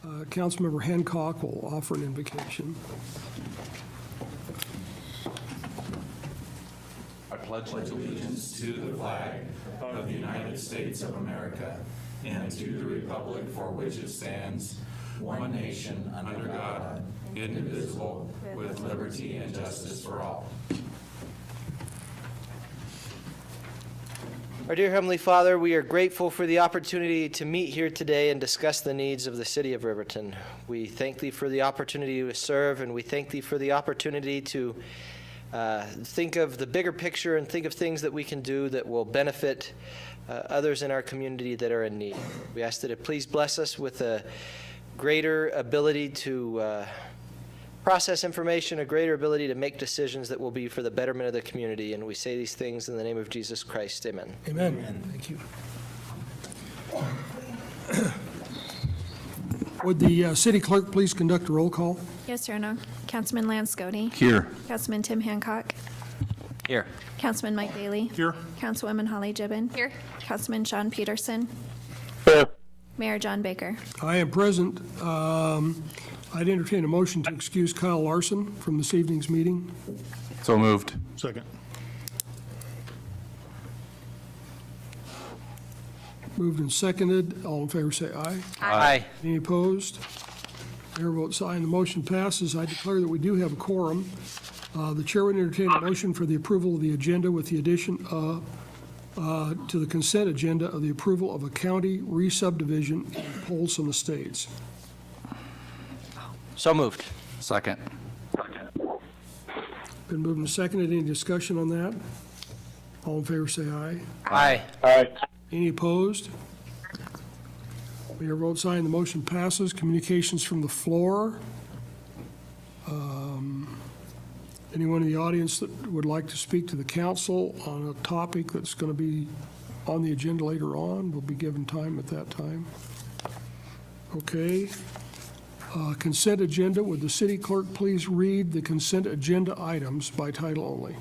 Councilmember Hancock will offer an invocation. I pledge allegiance to the flag of the United States of America and to the republic for which it stands, one nation, under God, indivisible, with liberty and justice for all. Our dear Heavenly Father, we are grateful for the opportunity to meet here today and discuss the needs of the city of Riverton. We thank Thee for the opportunity to serve, and we thank Thee for the opportunity to think of the bigger picture and think of things that we can do that will benefit others in our community that are in need. We ask that it please bless us with a greater ability to process information, a greater ability to make decisions that will be for the betterment of the community. And we say these things in the name of Jesus Christ. Amen. Amen. Amen. Thank you. Would the city clerk please conduct a roll call? Yes, Your Honor. Councilman Lance Scody. Here. Councilman Tim Hancock. Here. Councilman Mike Bailey. Here. Councilwoman Holly Gibbon. Here. Councilman Sean Peterson. Here. Mayor John Baker. I am present. I'd entertain a motion to excuse Kyle Larson from this evening's meeting. So moved. Second. Moved and seconded. All in favor say aye. Aye. Any opposed? Mayor votes aye, and the motion passes. I declare that we do have a quorum. The chair would entertain a motion for the approval of the agenda with the addition to the consent agenda of the approval of a county re-subdivision in Polson Estates. So moved. Second. Been moved and seconded. Any discussion on that? All in favor say aye. Aye. Aye. Any opposed? Mayor votes aye, and the motion passes. Communications from the floor. Anyone in the audience that would like to speak to the council on a topic that's going to be on the agenda later on will be given time at that time. Okay. Consent agenda. Would the city clerk please read the consent agenda items by title only?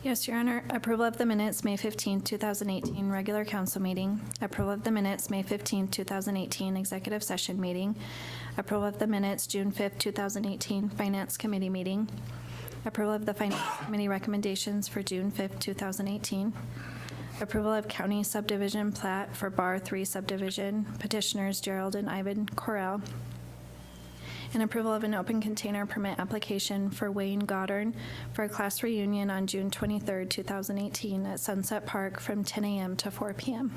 Yes, Your Honor. Approval of the minutes, May 15, 2018, regular council meeting. Approval of the minutes, May 15, 2018, executive session meeting. Approval of the minutes, June 5, 2018, finance committee meeting. Approval of the finance committee recommendations for June 5, 2018. Approval of county subdivision plat for Bar 3 subdivision, petitioners Gerald and Ivan Correll. And approval of an open container permit application for Wayne Goddard for a class reunion on June 23, 2018 at Sunset Park from 10 a.m. to 4 p.m.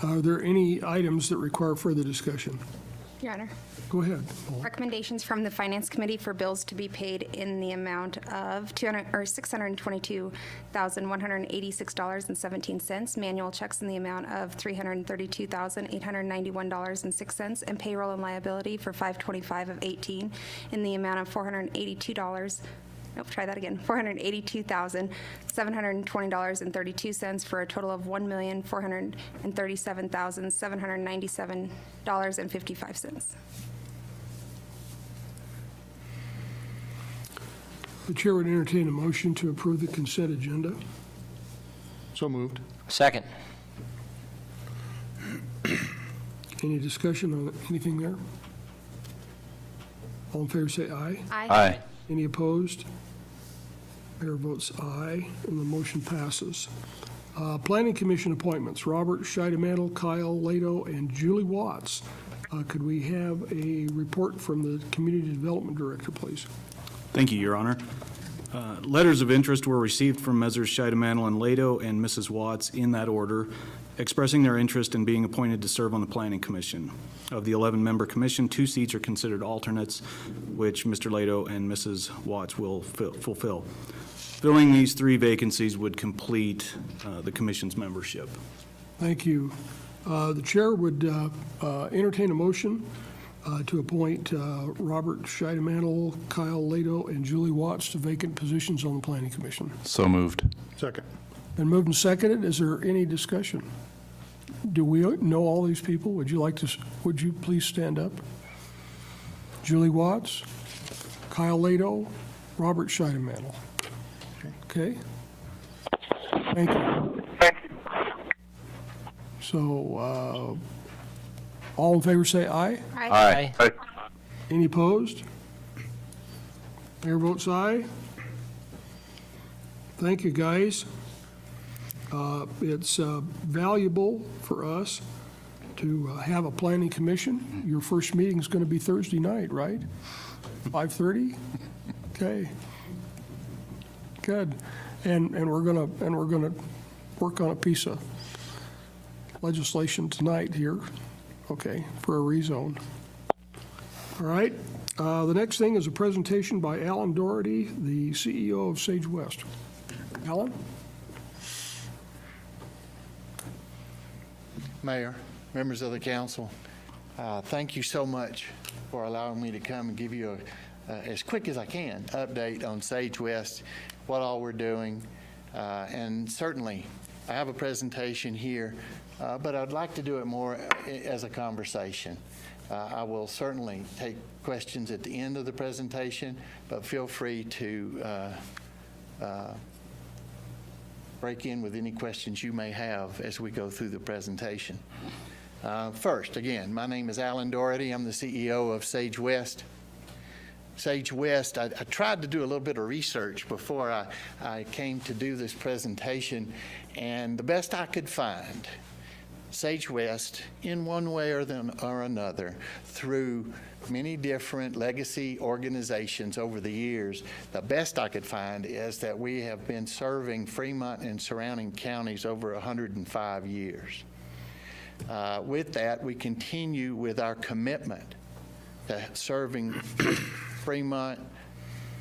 Are there any items that require further discussion? Your Honor. Go ahead, Paul. Recommendations from the Finance Committee for bills to be paid in the amount of $622,186.17, manual checks in the amount of $332,891.06, and payroll and liability for 5/25 of 18 in the amount of $482,720.32 for a total of $1,437,797.55. The chair would entertain a motion to approve the consent agenda. So moved. Second. Any discussion on anything there? All in favor say aye. Aye. Any opposed? Mayor votes aye, and the motion passes. Planning Commission appointments, Robert Scheidemantel, Kyle Lato, and Julie Watts. Could we have a report from the Community Development Director, please? Thank you, Your Honor. Letters of interest were received from Messrs. Scheidemantel and Lato and Mrs. Watts in that order, expressing their interest in being appointed to serve on the Planning Commission. Of the 11-member commission, 2 seats are considered alternates, which Mr. Lato and Mrs. Watts will fulfill. Filling these 3 vacancies would complete the commission's membership. Thank you. The chair would entertain a motion to appoint Robert Scheidemantel, Kyle Lato, and Julie Watts to vacant positions on the Planning Commission. So moved. Second. Been moved and seconded. Is there any discussion? Do we know all these people? Would you please stand up? Julie Watts, Kyle Lato, Robert Scheidemantel. Okay. Thank you. So, All in favor say aye. Aye. Any opposed? Mayor votes aye. Thank you, guys. It's valuable for us to have a planning commission. Your first meeting is going to be Thursday night, right? 5:30? Okay. Good. And we're gonna work on a piece of legislation tonight here, okay, for a rezone. All right. The next thing is a presentation by Alan Doherty, the CEO of SageWest. Alan? Mayor, members of the council, thank you so much for allowing me to come and give you as quick as I can, update on SageWest, what all we're doing. And certainly, I have a presentation here, but I'd like to do it more as a conversation. I will certainly take questions at the end of the presentation, but feel free to break in with any questions you may have as we go through the presentation. First, again, my name is Alan Doherty. I'm the CEO of SageWest. SageWest, I tried to do a little bit of research before I came to do this presentation, and the best I could find, SageWest, in one way or another, through many different legacy organizations over the years, the best I could find is that we have been serving Fremont and surrounding counties over 105 years. With that, we continue with our commitment to serving Fremont,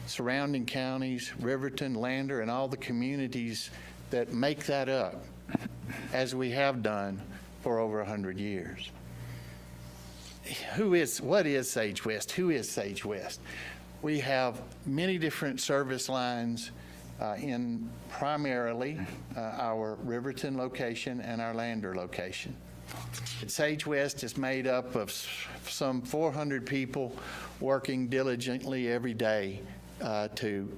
surrounding counties, Riverton, Lander, and all the communities that make that up, as we have done for over 100 years. What is SageWest? Who is SageWest? We have many different service lines in primarily our Riverton location and our Lander location. SageWest is made up of some 400 people working diligently every day to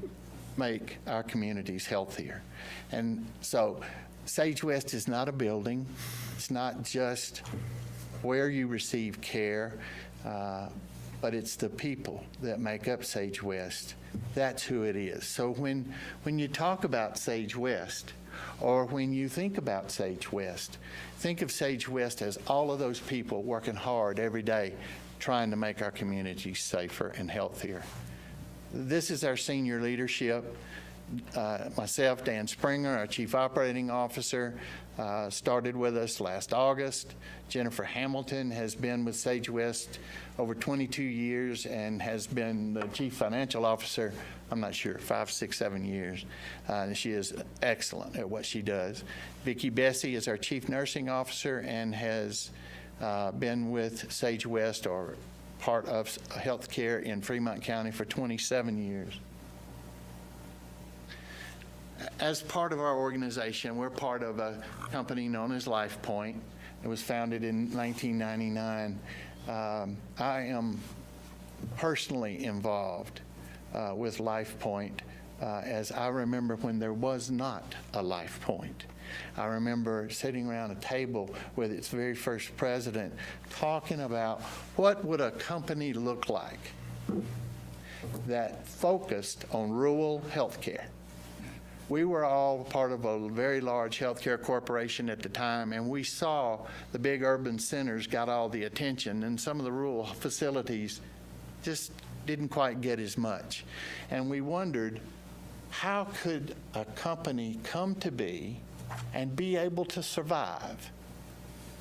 make our communities healthier. And so SageWest is not a building. It's not just where you receive care, but it's the people that make up SageWest. That's who it is. So when you talk about SageWest, or when you think about SageWest, think of SageWest as all of those people working hard every day trying to make our communities safer and healthier. This is our senior leadership. Myself, Dan Springer, our Chief Operating Officer, started with us last August. Jennifer Hamilton has been with SageWest over 22 years and has been the Chief Financial Officer, I'm not sure, 5, 6, 7 years. And she is excellent at what she does. Vicki Bessie is our Chief Nursing Officer and has been with SageWest or part of healthcare in Fremont County for 27 years. As part of our organization, we're part of a company known as LifePoint. It was founded in 1999. I am personally involved with LifePoint as I remember when there was not a LifePoint. I remember sitting around a table with its very first president talking about what would a company look like that focused on rural health care. We were all part of a very large healthcare corporation at the time, and we saw the big urban centers got all the attention, and some of the rural facilities just didn't quite get as much. And we wondered, how could a company come to be and be able to survive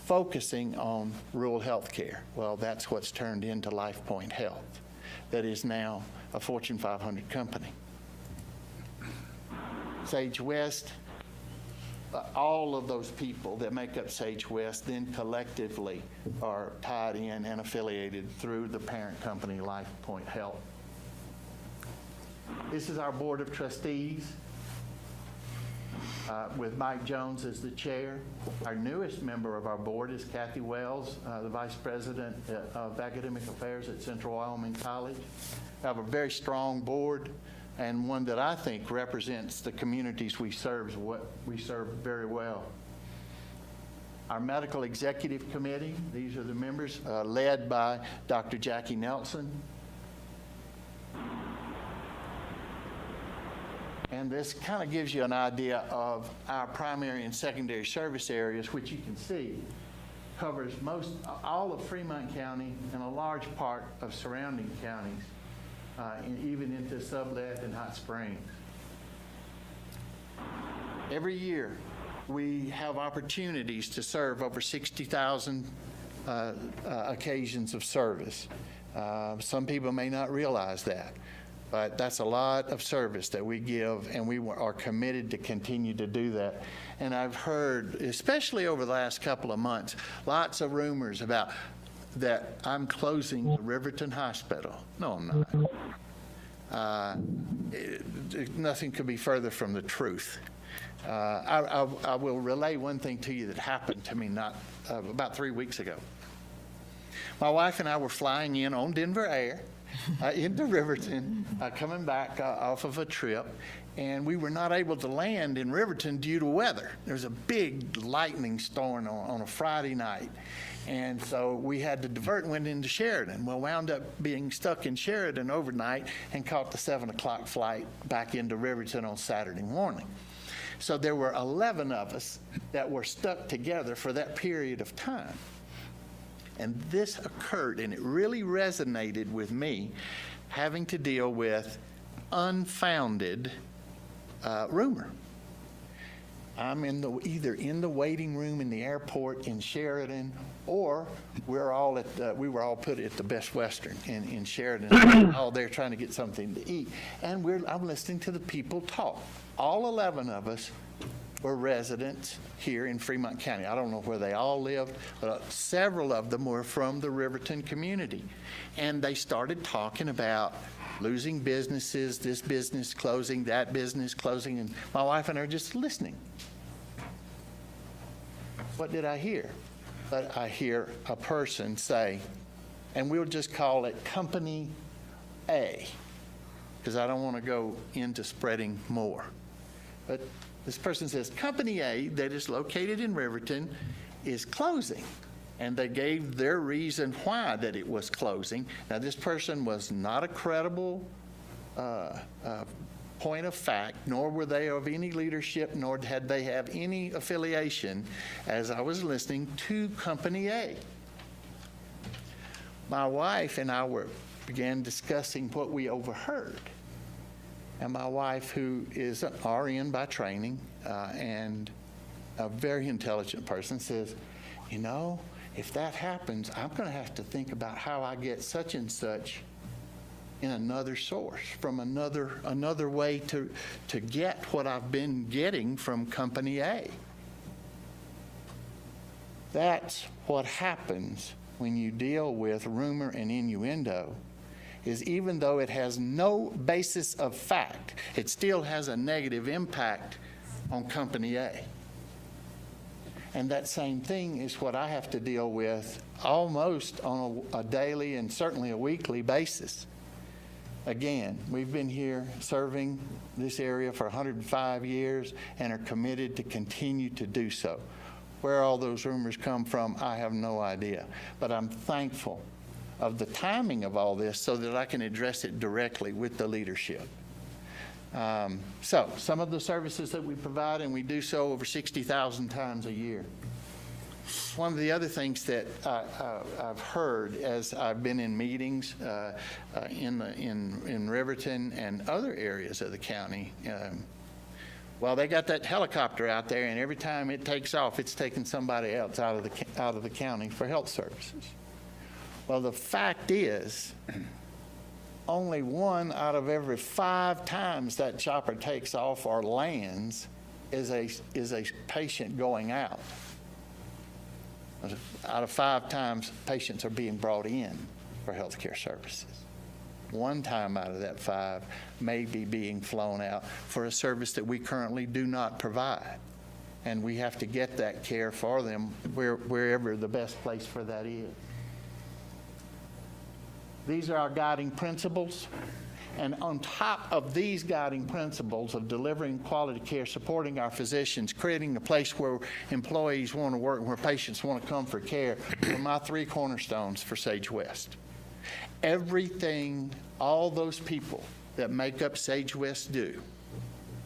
focusing on rural healthcare? Well, that's what's turned into LifePoint Health, that is now a Fortune 500 company. SageWest, all of those people that make up SageWest then collectively are tied in and affiliated through the parent company, LifePoint Health. This is our board of trustees with Mike Jones as the chair. Our newest member of our board is Kathy Wells, the vice president of academic affairs at Central Wyoming College. We have a very strong board, and one that I think represents the communities we serve very well. Our Medical Executive Committee, these are the members, led by Dr. Jackie Nelson. And this kind of gives you an idea of our primary and secondary service areas, which you can see covers all of Fremont County and a large part of surrounding counties, and even into Sublette and Hot Springs. Every year, we have opportunities to serve over 60,000 occasions of service. Some people may not realize that, but that's a lot of service that we give, and we are committed to continue to do that. And I've heard, especially over the last couple of months, lots of rumors about that I'm closing the Riverton Hospital. No, I'm not. Nothing could be further from the truth. I will relay one thing to you that happened to me about 3 weeks ago. My wife and I were flying in on Denver Air into Riverton, coming back off of a trip, and we were not able to land in Riverton due to weather. There was a big lightning storm on a Friday night, and so we had to divert and went into Sheridan. Well, wound up being stuck in Sheridan overnight and caught the 7 o'clock flight back into Riverton on Saturday morning. So there were 11 of us that were stuck together for that period of time. And this occurred, and it really resonated with me, having to deal with unfounded rumor. I'm either in the waiting room in the airport in Sheridan, or we were all put at the Best Western in Sheridan, all there trying to get something to eat. And I'm listening to the people talk. All 11 of us were residents here in Fremont County. I don't know where they all lived, but several of them were from the Riverton community. And they started talking about losing businesses, this business closing, that business closing, and my wife and I are just listening. What did I hear? But I hear a person say, and we'll just call it Company A, because I don't want to go into spreading more. But this person says, Company A, that is located in Riverton, is closing. And they gave their reason why that it was closing. Now, this person was not a credible point of fact, nor were they of any leadership, nor had they have any affiliation, as I was listening, to Company A. My wife and I began discussing what we overheard. And my wife, who is an RN by training and a very intelligent person, says, you know, if that happens, I'm going to have to think about how I get such and such in another source, from another way to get what I've been getting from Company A. That's what happens when you deal with rumor and innuendo, is even though it has no basis of fact, it still has a negative impact on Company A. And that same thing is what I have to deal with almost on a daily and certainly a weekly basis. Again, we've been here serving this area for 105 years and are committed to continue to do so. Where all those rumors come from, I have no idea. But I'm thankful of the timing of all this so that I can address it directly with the leadership. So some of the services that we provide, and we do so over 60,000 times a year. One of the other things that I've heard as I've been in meetings in Riverton and other areas of the county, well, they got that helicopter out there, and every time it takes off, it's taking somebody else out of the county for health services. Well, the fact is, only 1 out of every 5 times that chopper takes off or lands is a patient going out. Out of 5 times, patients are being brought in for health care services. 1 time out of that 5 may be being flown out for a service that we currently do not provide. And we have to get that care for them wherever the best place for that is. These are our guiding principles. And on top of these guiding principles of delivering quality care, supporting our physicians, creating a place where employees want to work and where patients want to come for care, are my three cornerstones for SageWest. Everything all those people that make up SageWest do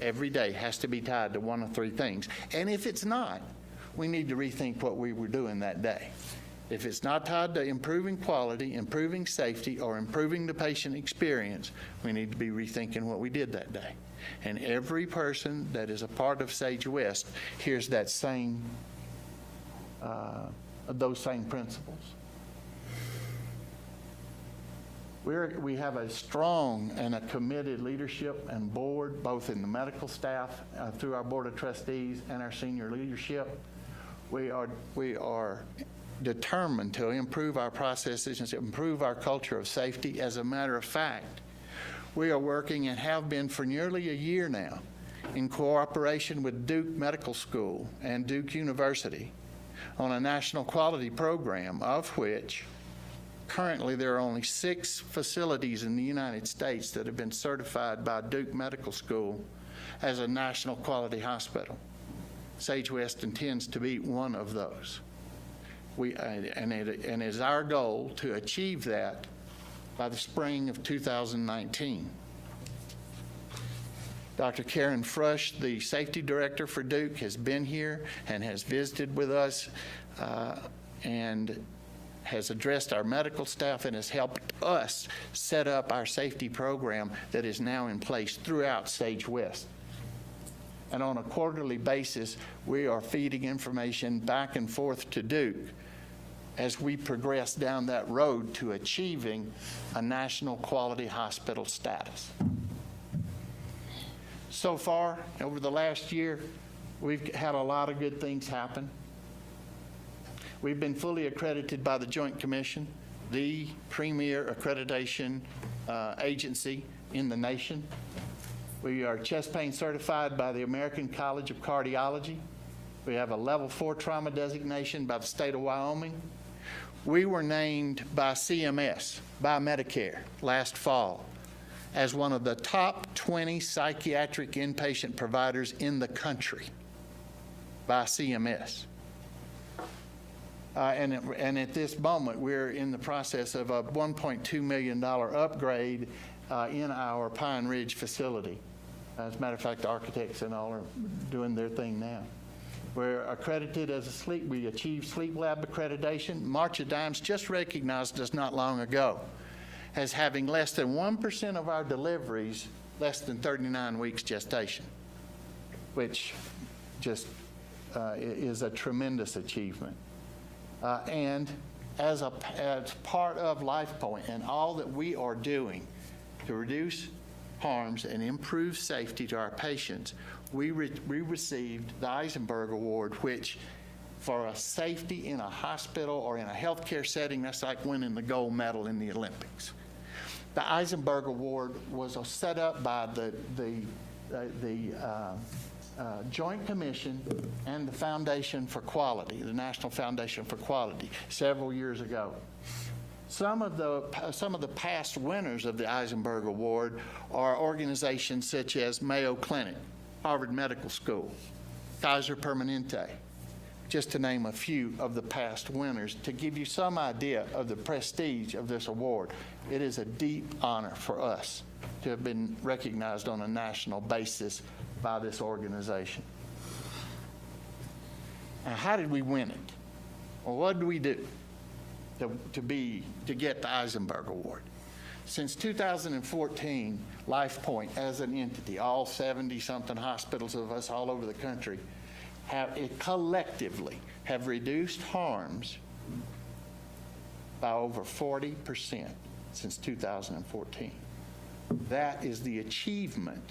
every day has to be tied to one of three things. And if it's not, we need to rethink what we were doing that day. If it's not tied to improving quality, improving safety, or improving the patient experience, we need to be rethinking what we did that day. And every person that is a part of SageWest hears that same, those same principles. We have a strong and a committed leadership and board, both in the medical staff, through our board of trustees, and our senior leadership. We are determined to improve our processes and to improve our culture of safety. As a matter of fact, we are working and have been for nearly a year now in cooperation with Duke Medical School and Duke University on a national quality program, of which currently there are only 6 facilities in the United States that have been certified by Duke Medical School as a national quality hospital. SageWest intends to be one of those. And it is our goal to achieve that by the spring of 2019. Dr. Karen Frush, the safety director for Duke, has been here and has visited with us and has addressed our medical staff and has helped us set up our safety program that is now in place throughout SageWest. And on a quarterly basis, we are feeding information back and forth to Duke as we progress down that road to achieving a national quality hospital status. So far, over the last year, we've had a lot of good things happen. We've been fully accredited by the Joint Commission, the premier accreditation agency in the nation. We are chest pain certified by the American College of Cardiology. We have a level 4 trauma designation by the state of Wyoming. We were named by CMS, by Medicare, last fall as one of the top 20 psychiatric inpatient providers in the country by CMS. And at this moment, we're in the process of a $1.2 million upgrade in our Pine Ridge facility. As a matter of fact, the architects and all are doing their thing now. We're accredited as a sleep. We achieved sleep lab accreditation. March of Dimes just recognized us not long ago as having less than 1% of our deliveries less than 39 weeks gestation, which just is a tremendous achievement. And as part of LifePoint and all that we are doing to reduce harms and improve safety to our patients, we received the Eisenberg Award, which for a safety in a hospital or in a healthcare setting, that's like winning the gold medal in the Olympics. The Eisenberg Award was set up by the Joint Commission and the Foundation for Quality, the National Foundation for Quality, several years ago. Some of the past winners of the Eisenberg Award are organizations such as Mayo Clinic, Harvard Medical School, Kaiser Permanente, just to name a few of the past winners, to give you some idea of the prestige of this award. It is a deep honor for us to have been recognized on a national basis by this organization. Now, how did we win it? Well, what did we do to get the Eisenberg Award? Since 2014, LifePoint as an entity, all 70-something hospitals of us all over the country, collectively have reduced harms by over 40% since 2014. That is the achievement.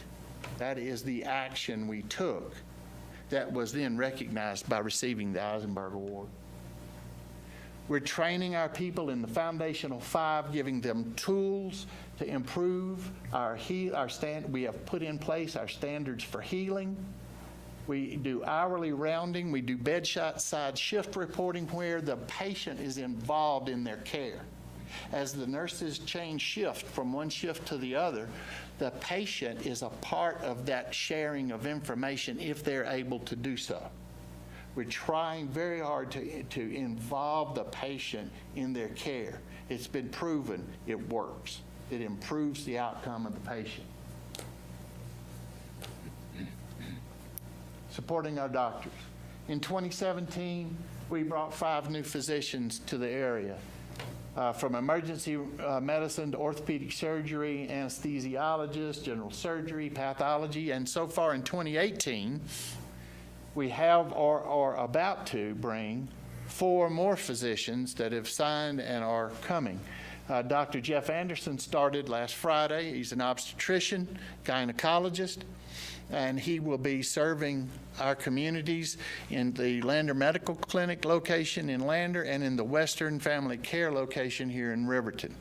That is the action we took that was then recognized by receiving the Eisenberg Award. We're training our people in the Foundational 5, giving them tools to improve we have put in place our standards for healing. We do hourly rounding. We do bedside shift reporting where the patient is involved in their care. As the nurses change shift from one shift to the other, the patient is a part of that sharing of information if they're able to do so. We're trying very hard to involve the patient in their care. It's been proven it works. It improves the outcome of the patient. Supporting our doctors. In 2017, we brought 5 new physicians to the area, from emergency medicine to orthopedic surgery, anesthesiologist, general surgery, pathology, and so far in 2018, we have or are about to bring 4 more physicians that have signed and are coming. Dr. Jeff Anderson started last Friday. He's an obstetrician, gynecologist, and he will be serving our communities in the Lander Medical Clinic location in Lander and in the Western Family Care location here in Riverton.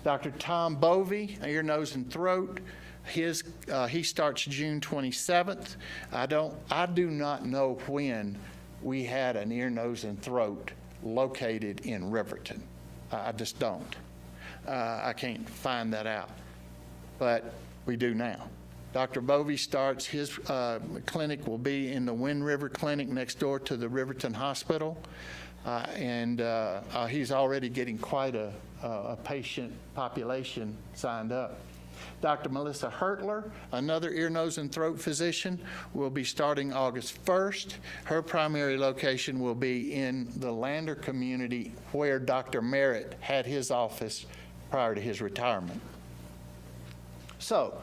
Dr. Tom Bovey, ear, nose, and throat, he starts June 27th. I do not know when we had an ear, nose, and throat located in Riverton. I just don't. I can't find that out, but we do now. Dr. Bovey starts, his clinic will be in the Wind River Clinic next door to the Riverton Hospital, and he's already getting quite a patient population signed up. Dr. Melissa Hertler, another ear, nose, and throat physician, will be starting August 1st. Her primary location will be in the Lander community where Dr. Merritt had his office prior to his retirement. So,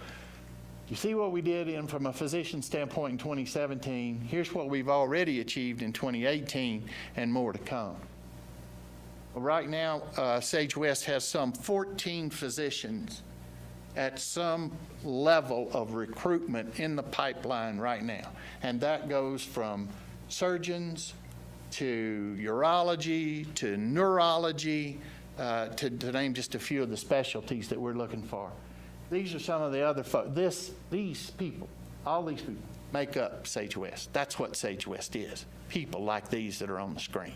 you see what we did from a physician standpoint in 2017. Here's what we've already achieved in 2018 and more to come. Well, right now, SageWest has some 14 physicians at some level of recruitment in the pipeline right now. And that goes from surgeons to urology to neurology, to name just a few of the specialties that we're looking for. These are some of the other folks. These people, all these people, make up SageWest. That's what SageWest is, people like these that are on the screen.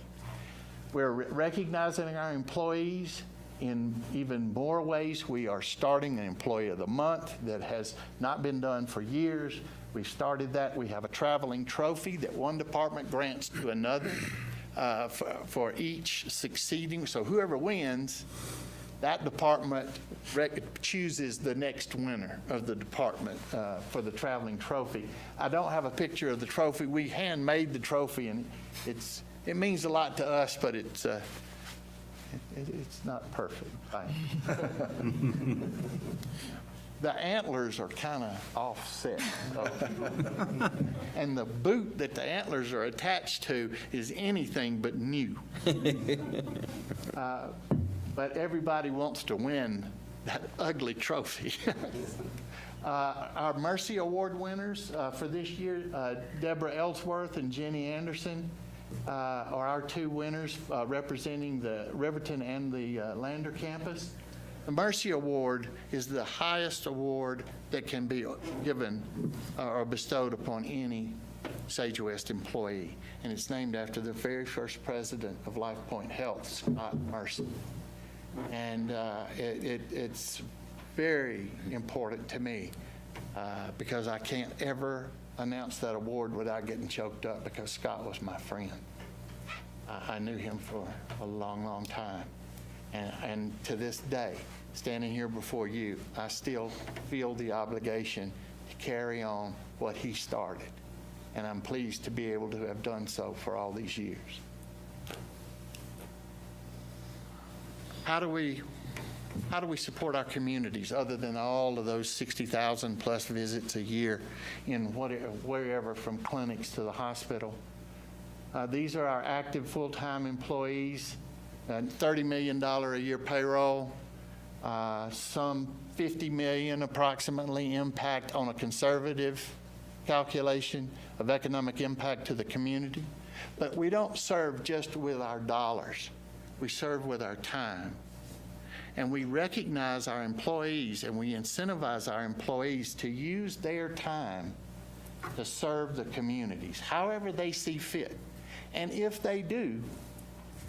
We're recognizing our employees in even more ways. We are starting an Employee of the Month that has not been done for years. We've started that. We have a traveling trophy that one department grants to another for each succeeding. So whoever wins, that department chooses the next winner of the department for the traveling trophy. I don't have a picture of the trophy. We handmade the trophy, and it means a lot to us, but it's not perfect. The antlers are kind of offset. And the boot that the antlers are attached to is anything but new. But everybody wants to win that ugly trophy. Our Mercy Award winners for this year, Deborah Ellsworth and Jenny Anderson, are our 2 winners representing the Riverton and the Lander campus. The Mercy Award is the highest award that can be given or bestowed upon any SageWest employee, and it's named after the very first president of LifePoint Health, Scott Mercy. And it's very important to me because I can't ever announce that award without getting choked up, because Scott was my friend. I knew him for a long, long time. And to this day, standing here before you, I still feel the obligation to carry on what he started. And I'm pleased to be able to have done so for all these years. How do we support our communities other than all of those 60,000 plus visits a year in wherever from clinics to the hospital? These are our active full-time employees, $30 million a year payroll, some $50 million approximately impact on a conservative calculation of economic impact to the community. But we don't serve just with our dollars. We serve with our time. And we recognize our employees and we incentivize our employees to use their time to serve the communities, however they see fit. And if they do,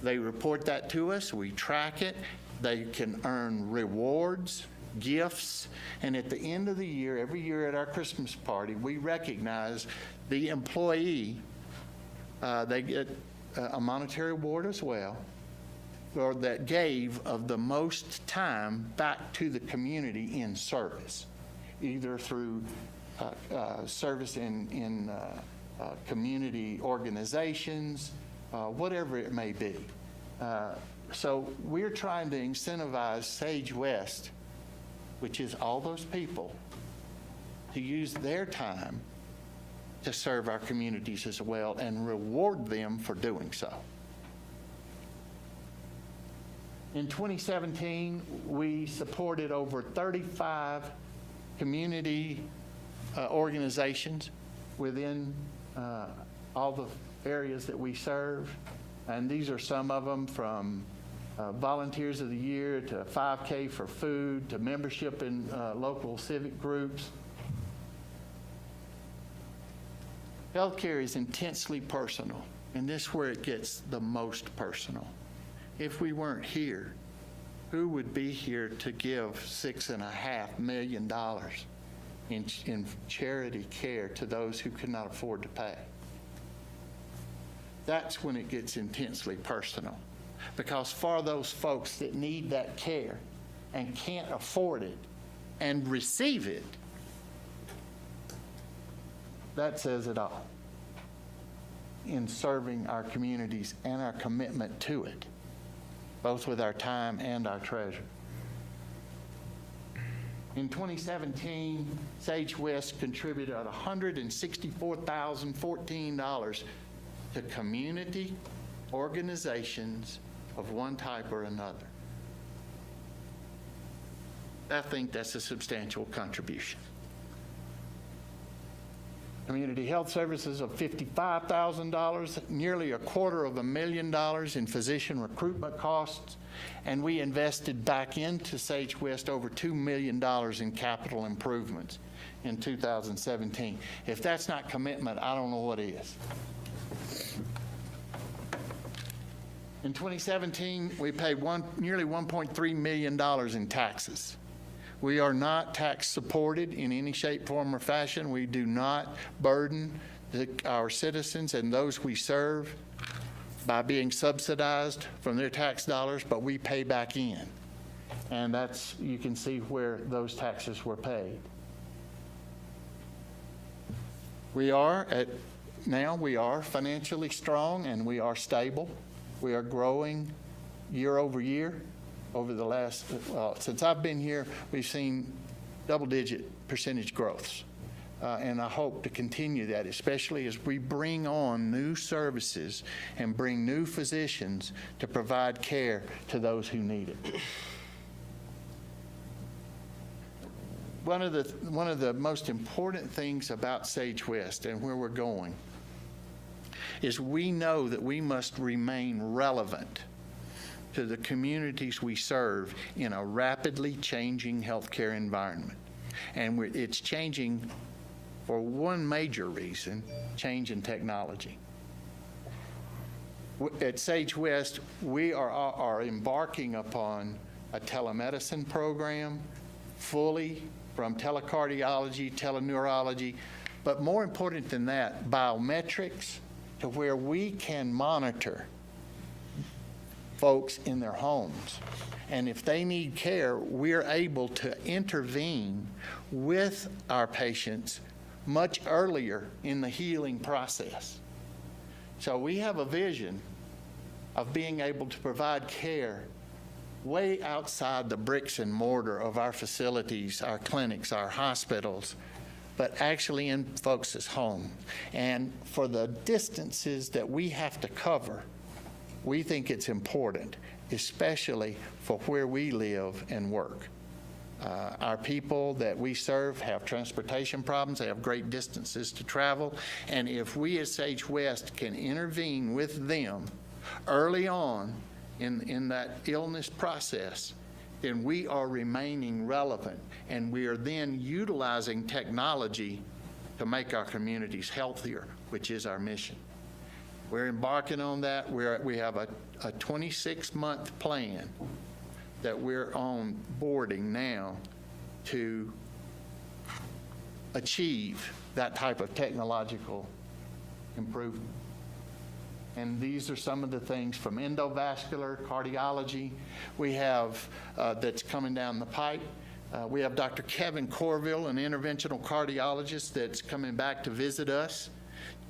They report that to us, we track it, they can earn rewards, gifts, and at the end of the year, every year at our Christmas party, we recognize the employee. They get a monetary award as well, or that gave of the most time back to the community in service, either through service in community organizations, whatever it may be. So we're trying to incentivize SageWest, which is all those people, to use their time to serve our communities as well and reward them for doing so. In 2017, we supported over 35 community organizations within all the areas that we serve. And these are some of them, from Volunteers of the Year to 5K for food to membership in local civic groups. Healthcare is intensely personal, and this is where it gets the most personal. If we weren't here, who would be here to give $6.5 million in charity care to those who could not afford to pay? That's when it gets intensely personal. Because for those folks that need that care and can't afford it and receive it, that says it all in serving our communities and our commitment to it, both with our time and our treasure. In 2017, SageWest contributed $164,014 to community organizations of one type or another. I think that's a substantial contribution. Community health services of $55,000, nearly $250,000 in physician recruitment costs, and we invested back into SageWest over $2 million in capital improvements in 2017. If that's not commitment, I don't know what is. In 2017, we paid nearly $1.3 million in taxes. We are not tax supported in any shape, form, or fashion. We do not burden our citizens and those we serve by being subsidized from their tax dollars, but we pay back in. And that's, you can see where those taxes were paid. We are financially strong, and we are stable. We are growing year over year. Over the last, since I've been here, we've seen double-digit percentage growths. And I hope to continue that, especially as we bring on new services and bring new physicians to provide care to those who need it. One of the most important things about SageWest and where we're going is we know that we must remain relevant to the communities we serve in a rapidly changing healthcare environment. And it's changing for one major reason: change in technology. At SageWest, we are embarking upon a telemedicine program, fully from telecardiology, teleneurology, but more important than that, biometrics, to where we can monitor folks in their homes. And if they need care, we're able to intervene with our patients much earlier in the healing process. So we have a vision of being able to provide care way outside the bricks and mortar of our facilities, our clinics, our hospitals, but actually in folks' homes. And for the distances that we have to cover, we think it's important, especially for where we live and work. Our people that we serve have transportation problems. They have great distances to travel. And if we as SageWest can intervene with them early on in that illness process, then we are remaining relevant, and we are then utilizing technology to make our communities healthier, which is our mission. We're embarking on that. We have a 26-month plan that we're on boarding now to achieve that type of technological improvement. And these are some of the things from endovascular, cardiology, we have that's coming down the pipe. We have Dr. Kevin Corville, an interventional cardiologist that's coming back to visit us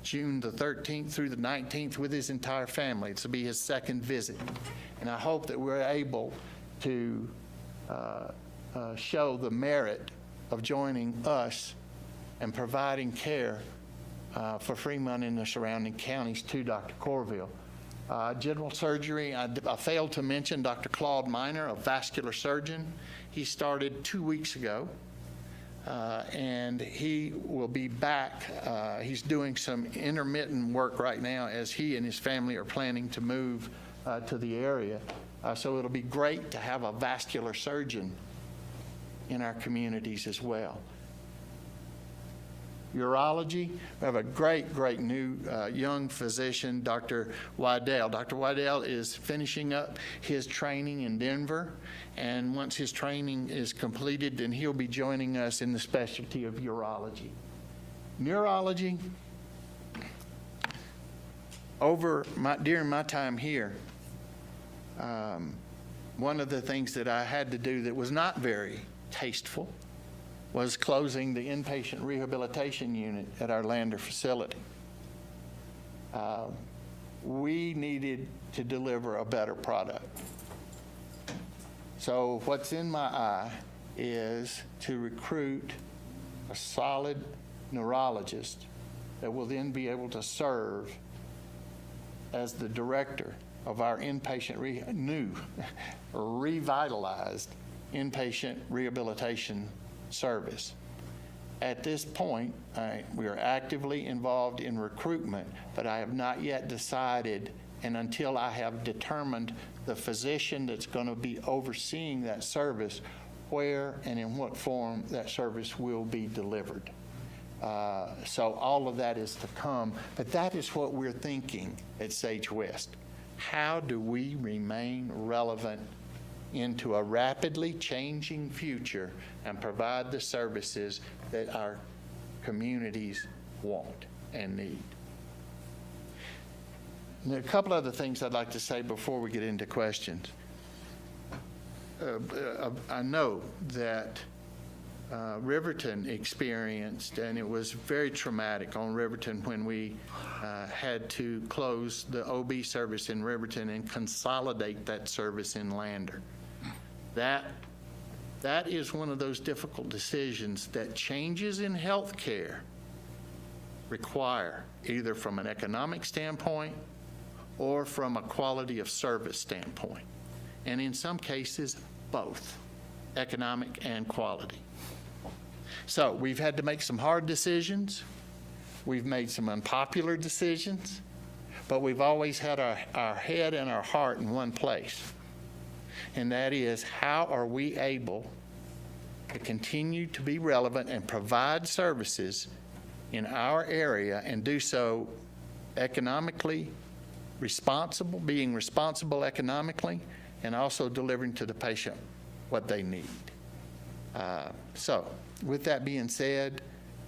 June the 13th through the 19th with his entire family. This will be his second visit. And I hope that we're able to show the merit of joining us and providing care for Fremont and the surrounding counties to Dr. Corville. General surgery, I failed to mention Dr. Claude Miner, a vascular surgeon. He started 2 weeks ago, and he will be back. He's doing some intermittent work right now as he and his family are planning to move to the area. So it'll be great to have a vascular surgeon in our communities as well. Urology, we have a great new young physician, Dr. Waddell. Dr. Waddell is finishing up his training in Denver, and once his training is completed, then he'll be joining us in the specialty of urology. Neurology, during my time here, one of the things that I had to do that was not very tasteful was closing the inpatient rehabilitation unit at our Lander facility. We needed to deliver a better product. So what's in my eye is to recruit a solid neurologist that will then be able to serve as the director of our inpatient, new, revitalized inpatient rehabilitation service. At this point, we are actively involved in recruitment, but I have not yet decided, and until I have determined the physician that's going to be overseeing that service, where and in what form that service will be delivered. So all of that is to come, but that is what we're thinking at SageWest. How do we remain relevant into a rapidly changing future and provide the services that our communities want and need? And there are a couple other things I'd like to say before we get into questions. I know that Riverton experienced, and it was very traumatic on Riverton when we had to close the OB service in Riverton and consolidate that service in Lander. That is one of those difficult decisions that changes in health care require, either from an economic standpoint or from a quality of service standpoint. And in some cases, both, economic and quality. So we've had to make some hard decisions. We've made some unpopular decisions, but we've always had our head and our heart in one place. And that is, how are we able to continue to be relevant and provide services in our area and do so economically responsible, being responsible economically, and also delivering to the patient what they need. So with that being said,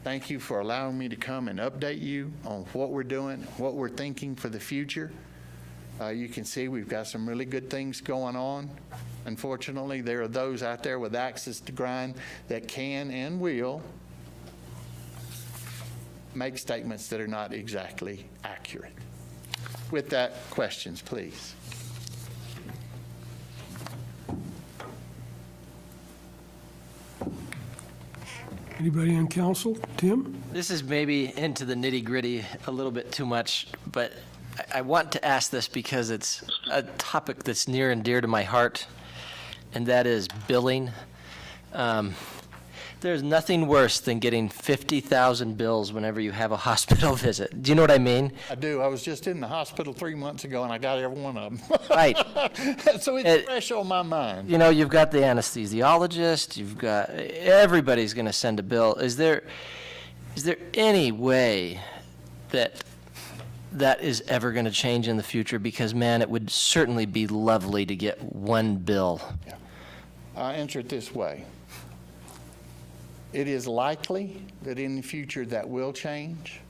thank you for allowing me to come and update you on what we're doing, what we're thinking for the future. You can see we've got some really good things going on. Unfortunately, there are those out there with axes to grind that can and will make statements that are not exactly accurate. With that, questions, please. Anybody on council? Tim? This is maybe into the nitty-gritty a little bit too much, but I want to ask this because it's a topic that's near and dear to my heart, and that is billing. There's nothing worse than getting 50,000 bills whenever you have a hospital visit. Do you know what I mean? I do. I was just in the hospital 3 months ago, and I got every one of them. Right. So it's fresh on my mind. You know, you've got the anesthesiologist, you've got, everybody's going to send a bill. Is there any way that that is ever going to change in the future, because, man, it would certainly be lovely to get one bill. I'll answer it this way. It is likely that in the future that will change.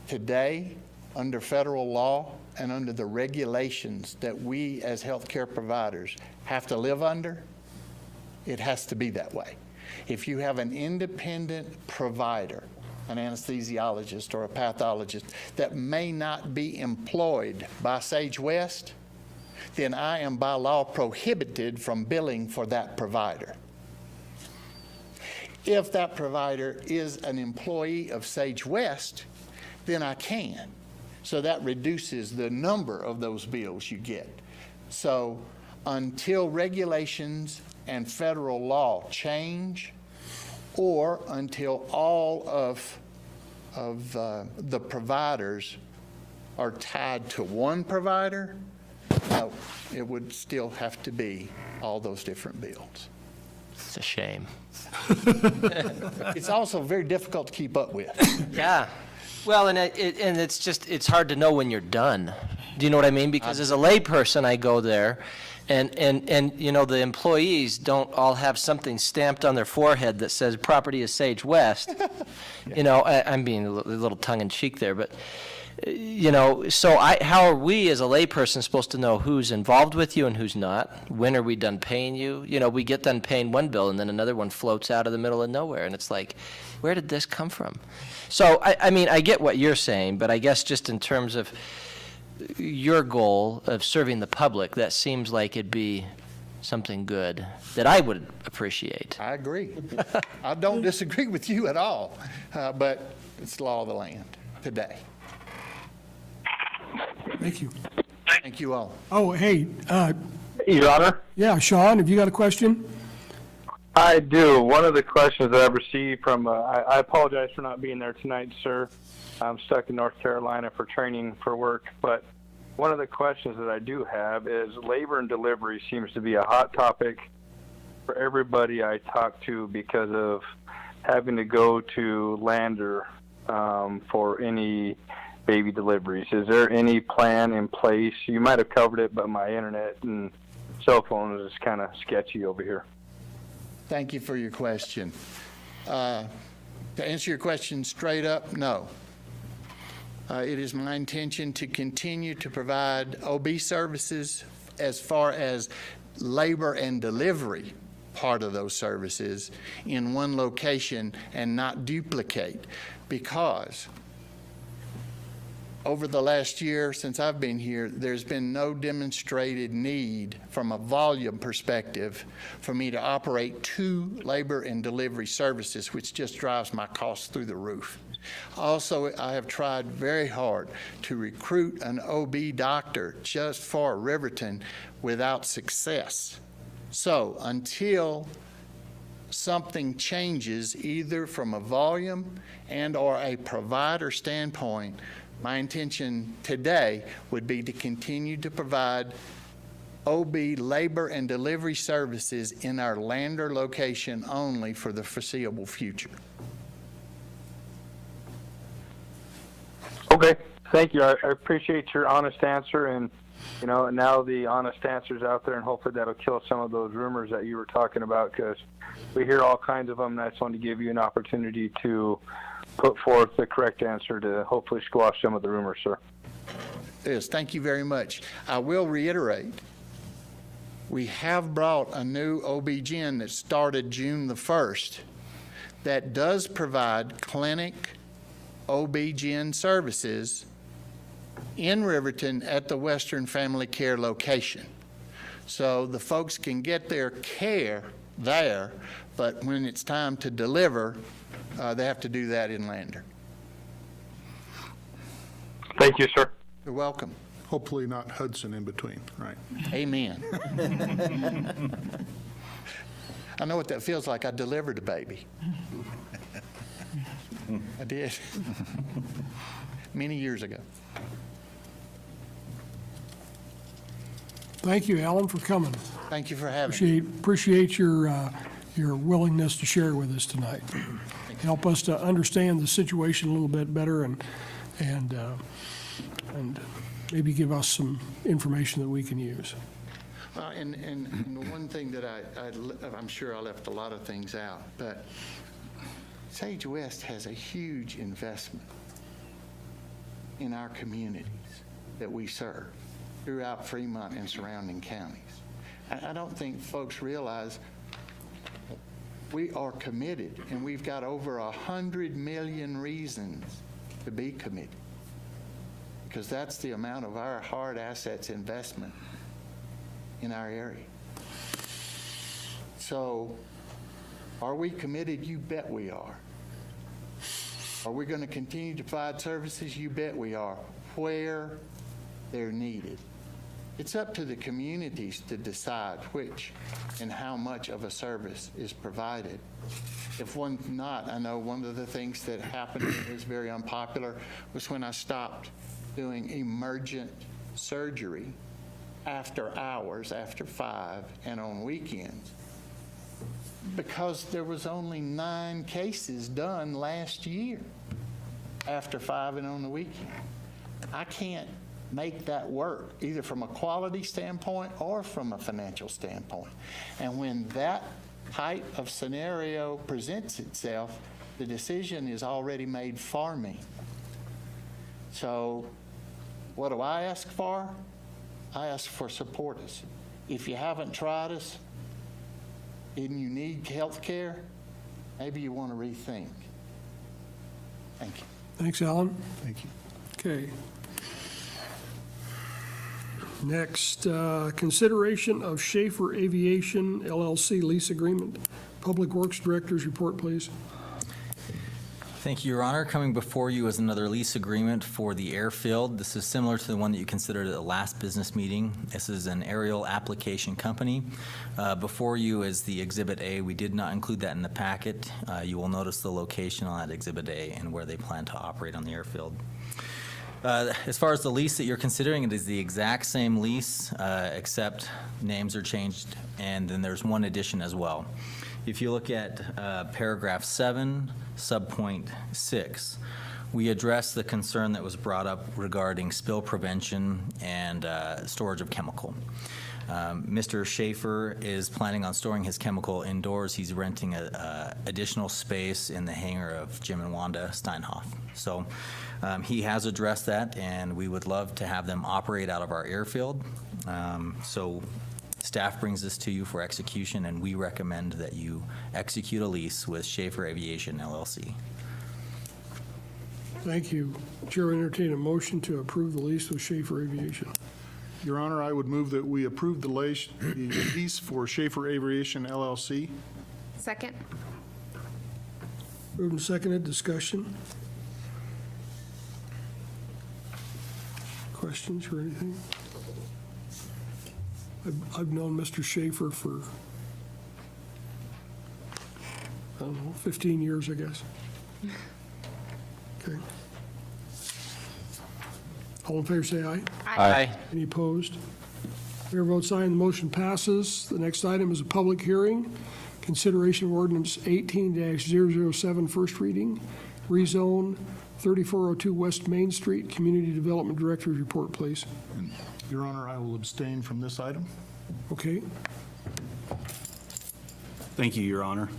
Today, under federal law and under the regulations that we as healthcare providers have to live under, it has to be that way. If you have an independent provider, an anesthesiologist or a pathologist that may not be employed by SageWest, then I am by law prohibited from billing for that provider. If that provider is an employee of SageWest, then I can. So that reduces the number of those bills you get. So until regulations and federal law change, or until all of the providers are tied to one provider, no, it would still have to be all those different bills. It's a shame. It's also very difficult to keep up with. Yeah. Well, and it's hard to know when you're done. Do you know what I mean? Because as a layperson, I go there, and you know, the employees don't all have something stamped on their forehead that says property is SageWest. You know, I'm being a little tongue-in-cheek there, but you know, so how are we as a layperson supposed to know who's involved with you and who's not? When are we done paying you? You know, we get done paying one bill and then another one floats out of the middle of nowhere, and it's like, where did this come from? So, I mean, I get what you're saying, but I guess just in terms of your goal of serving the public, that seems like it'd be something good that I would appreciate. I agree. I don't disagree with you at all, but it's the law of the land today. Thank you. Thank you all. Oh, hey, Your Honor, yeah, Sean, have you got a question? I do. One of the questions that I've received from, I apologize for not being there tonight, sir. I'm stuck in North Carolina for training for work, but one of the questions that I do have is labor and delivery seems to be a hot topic for everybody I talk to because of having to go to Lander for any baby deliveries. Is there any plan in place? You might have covered it, but my internet and cell phone is kind of sketchy over here. Thank you for your question. To answer your question straight up, no. It is my intention to continue to provide OB services as far as labor and delivery part of those services in one location and not duplicate, because over the last year since I've been here, there's been no demonstrated need from a volume perspective for me to operate 2 labor and delivery services, which just drives my costs through the roof. Also, I have tried very hard to recruit an OB doctor just for Riverton without success. So until something changes, either from a volume and or a provider standpoint, my intention today would be to continue to provide OB labor and delivery services in our Lander location only for the foreseeable future. Okay, thank you. I appreciate your honest answer, and you know, now the honest answer's out there, and hopefully that'll kill some of those rumors that you were talking about, because we hear all kinds of them, and I just wanted to give you an opportunity to put forth the correct answer to hopefully squash some of the rumors, sir. Yes, thank you very much. I will reiterate, we have brought a new OB-GYN that started June the 1st that does provide clinic OB-GYN services in Riverton at the Western Family Care location. So the folks can get their care there, but when it's time to deliver, they have to do that in Lander. Thank you, sir. You're welcome. Hopefully not Hudson in between, right? Amen. I know what that feels like. I delivered a baby. I did. Many years ago. Thank you, Alan, for coming. Thank you for having me. Appreciate your willingness to share with us tonight. Help us to understand the situation a little bit better and and maybe give us some information that we can use. And the one thing that I'm sure I left a lot of things out, but SageWest has a huge investment in our communities that we serve throughout Fremont and surrounding counties. I don't think folks realize we are committed, and we've got over 100 million reasons to be committed, because that's the amount of our hard assets investment in our area. So, are we committed? You bet we are. Are we going to continue to provide services? You bet we are, where they're needed. It's up to the communities to decide which and how much of a service is provided. If one's not, I know one of the things that happened that was very unpopular was when I stopped doing emergent surgery after hours, after 5, and on weekends, because there was only 9 cases done last year after 5 and on the weekend. I can't make that work, either from a quality standpoint or from a financial standpoint. And when that type of scenario presents itself, the decision is already made for me. So what do I ask for? I ask for support us. If you haven't tried us and you need health care, maybe you want to rethink. Thank you. Thanks, Alan. Thank you. Okay. Next, consideration of Shafer Aviation LLC lease agreement. Public Works Director's report, please. Thank you, Your Honor. Coming before you is another lease agreement for the airfield. This is similar to the one that you considered at the last business meeting. This is an aerial application company. Before you is the Exhibit A. We did not include that in the packet. You will notice the location on that Exhibit A and where they plan to operate on the airfield. As far as the lease that you're considering, it is the exact same lease, except names are changed, and then there's one addition as well. If you look at paragraph 7, subpoint 6, we address the concern that was brought up regarding spill prevention and storage of chemical. Mr. Shafer is planning on storing his chemical indoors. He's renting additional space in the hangar of Jim and Wanda Steinhoff. So he has addressed that, and we would love to have them operate out of our airfield. So staff brings this to you for execution, and we recommend that you execute a lease with Shafer Aviation LLC. Thank you. Chair, entertain a motion to approve the lease with Shafer Aviation. Your Honor, I would move that we approve the lease for Shafer Aviation LLC. Second. Moved and seconded. Discussion. Questions or anything? I've known Mr. Shafer for, I don't know, 15 years, I guess. Okay. All in favor, say aye. Aye. Any opposed? Chair votes aye, and the motion passes. The next item is a public hearing. Consideration of ordinance 18-007, first reading. Rezone 3402 West Main Street. Community Development Director's report, please. Your Honor, I will abstain from this item. Okay. Thank you, Your Honor.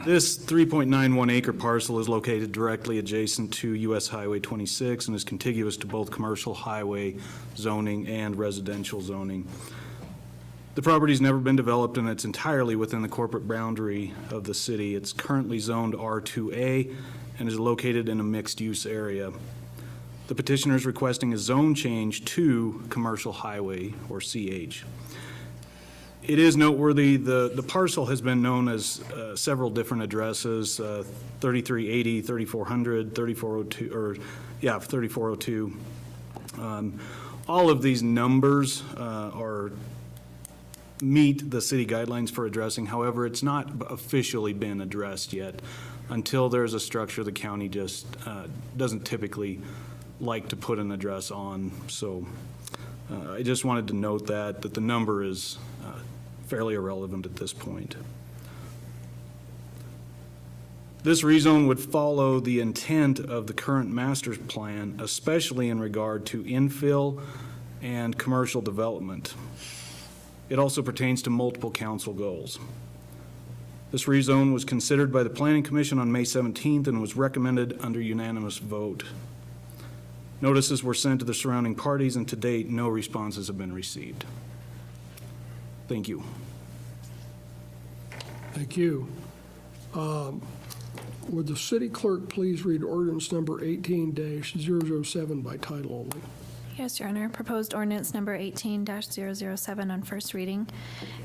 This 3.91 acre parcel is located directly adjacent to US Highway 26 and is contiguous to both commercial highway zoning and residential zoning. The property's never been developed, and it's entirely within the corporate boundary of the city. It's currently zoned R2A and is located in a mixed-use area. The petitioner is requesting a zone change to commercial highway, or CH. It is noteworthy, the parcel has been known as several different addresses, 3380, 3400, 3402, or yeah, 3402. All of these numbers meet the city guidelines for addressing. However, it's not officially been addressed yet. Until there's a structure, the county just doesn't typically like to put an address on. So I just wanted to note that the number is fairly irrelevant at this point. This rezone would follow the intent of the current master plan, especially in regard to infill and commercial development. It also pertains to multiple council goals. This rezone was considered by the Planning Commission on May 17th and was recommended under unanimous vote. Notices were sent to the surrounding parties, and to date, no responses have been received. Thank you. Thank you. Would the city clerk please read ordinance number 18-007 by title only? Yes, Your Honor. Proposed ordinance number 18-007 on first reading.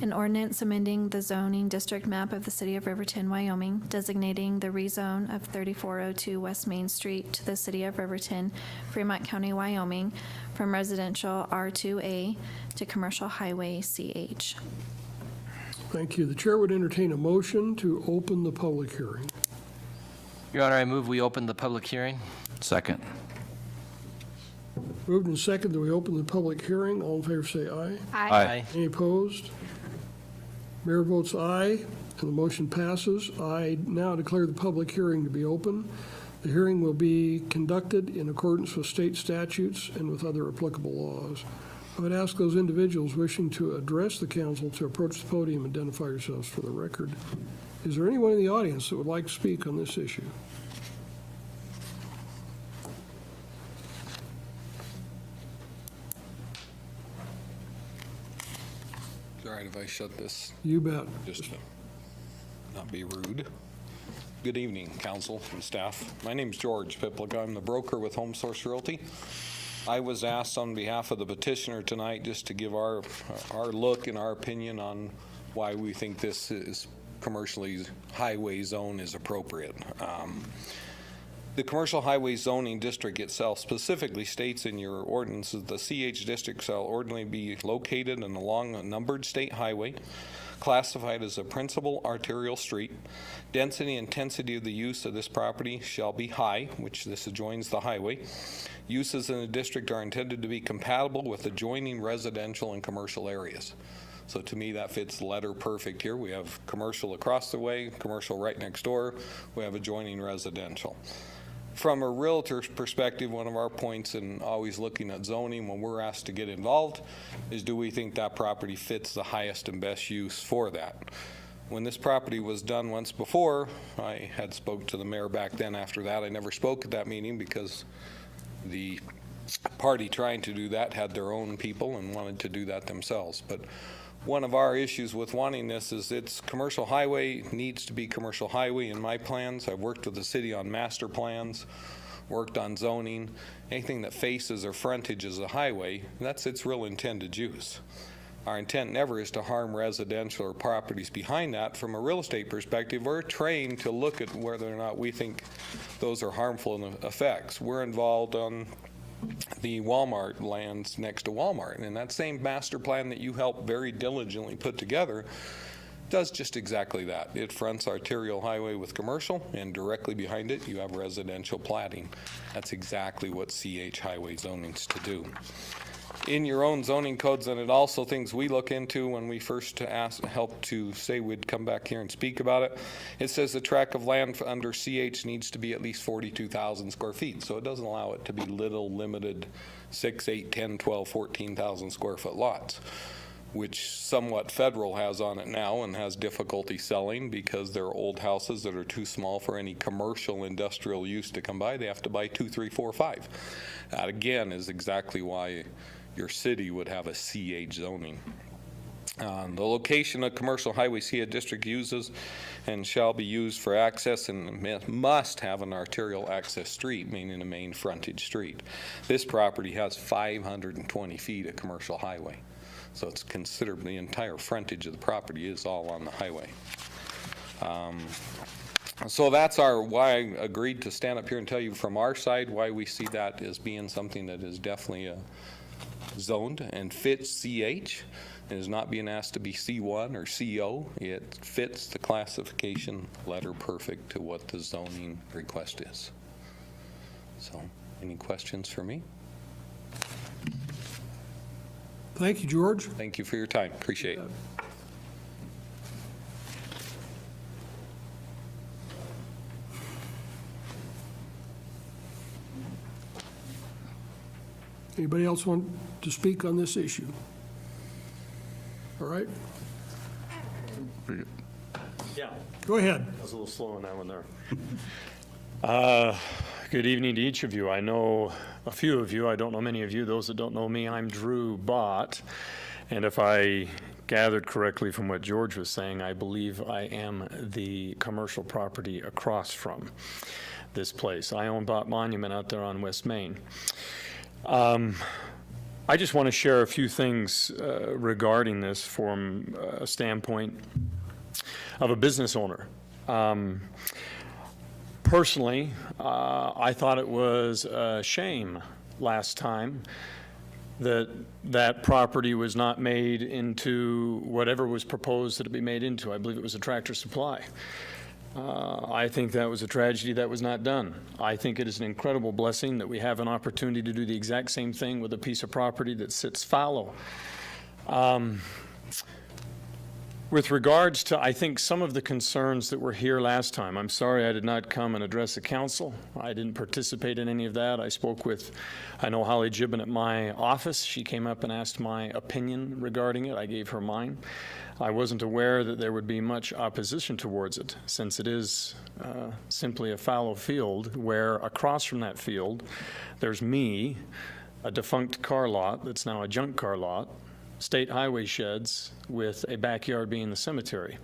An ordinance amending the zoning district map of the city of Riverton, Wyoming, designating the rezone of 3402 West Main Street to the city of Riverton, Fremont County, Wyoming, from residential R2A to commercial highway CH. Thank you. The chair would entertain a motion to open the public hearing. Your Honor, I move we open the public hearing. Second. Moved and seconded that we open the public hearing. All in favor say aye. Aye. Any opposed? Mayor votes aye, and the motion passes. I now declare the public hearing to be open. The hearing will be conducted in accordance with state statutes and with other applicable laws. I would ask those individuals wishing to address the council to approach the podium and identify yourselves for the record. Is there anyone in the audience that would like to speak on this issue? All right, if I shut this, You bet. just to not be rude. Good evening, council and staff. My name's George Piplick. I'm the broker with Home Source Realty. I was asked on behalf of the petitioner tonight just to give our look and our opinion on why we think this is commercially highway zone is appropriate. The commercial highway zoning district itself specifically states in your ordinance that the CH district shall ordinarily be located and along a numbered state highway, classified as a principal arterial street. Density and intensity of the use of this property shall be high, which this adjoins the highway. Uses in the district are intended to be compatible with adjoining residential and commercial areas. So to me, that fits letter perfect here. We have commercial across the way, commercial right next door. We have adjoining residential. From a realtor's perspective, one of our points in always looking at zoning when we're asked to get involved is, do we think that property fits the highest and best use for that? When this property was done once before, I had spoke to the mayor back then. After that, I never spoke at that meeting because the party trying to do that had their own people and wanted to do that themselves. But one of our issues with wanting this is it's commercial highway, needs to be commercial highway in my plans. I've worked with the city on master plans, worked on zoning. Anything that faces or frontage is a highway, that's its real intended use. Our intent never is to harm residential or properties behind that. From a real estate perspective, we're trained to look at whether or not we think those are harmful effects. We're involved on the Walmart lands next to Walmart, and that same master plan that you helped very diligently put together does just exactly that. It fronts arterial highway with commercial, and directly behind it you have residential platting. That's exactly what CH highway zoning's to do. In your own zoning codes, and it also things we look into when we first help to say we'd come back here and speak about it, it says the tract of land under CH needs to be at least 42,000 square feet. So it doesn't allow it to be little limited 6, 8, 10, 12, 14,000 square foot lots, which somewhat federal has on it now and has difficulty selling because they're old houses that are too small for any commercial industrial use to come by. They have to buy 2, 3, 4, 5. That again is exactly why your city would have a CH zoning. The location of commercial highway CH district uses and shall be used for access and must have an arterial access street, meaning a main frontage street. This property has 520 feet of commercial highway. So it's considered the entire frontage of the property is all on the highway. So that's why I agreed to stand up here and tell you from our side why we see that as being something that is definitely zoned and fits CH. It is not being asked to be C1 or CO. It fits the classification letter perfect to what the zoning request is. So any questions for me? Thank you, George. Thank you for your time. Appreciate it. Anybody else want to speak on this issue? All right, Yeah, go ahead. I was a little slow on that one there. Good evening to each of you. I know a few of you. I don't know many of you. Those that don't know me, I'm Drew Bott. And if I gathered correctly from what George was saying, I believe I am the commercial property across from this place. I own Bott Monument out there on West Main. I just want to share a few things regarding this from a standpoint of a business owner. Personally, I thought it was a shame last time that that property was not made into whatever was proposed that it be made into. I believe it was a Tractor Supply. I think that was a tragedy that was not done. I think it is an incredible blessing that we have an opportunity to do the exact same thing with a piece of property that sits fallow. With regards to, I think, some of the concerns that were here last time, I'm sorry I did not come and address the council. I didn't participate in any of that. I spoke with, I know Holly Gibbon at my office. She came up and asked my opinion regarding it. I gave her mine. I wasn't aware that there would be much opposition towards it, since it is simply a fallow field where across from that field, there's me, a defunct car lot that's now a junk car lot, state highway sheds with a backyard being the cemetery.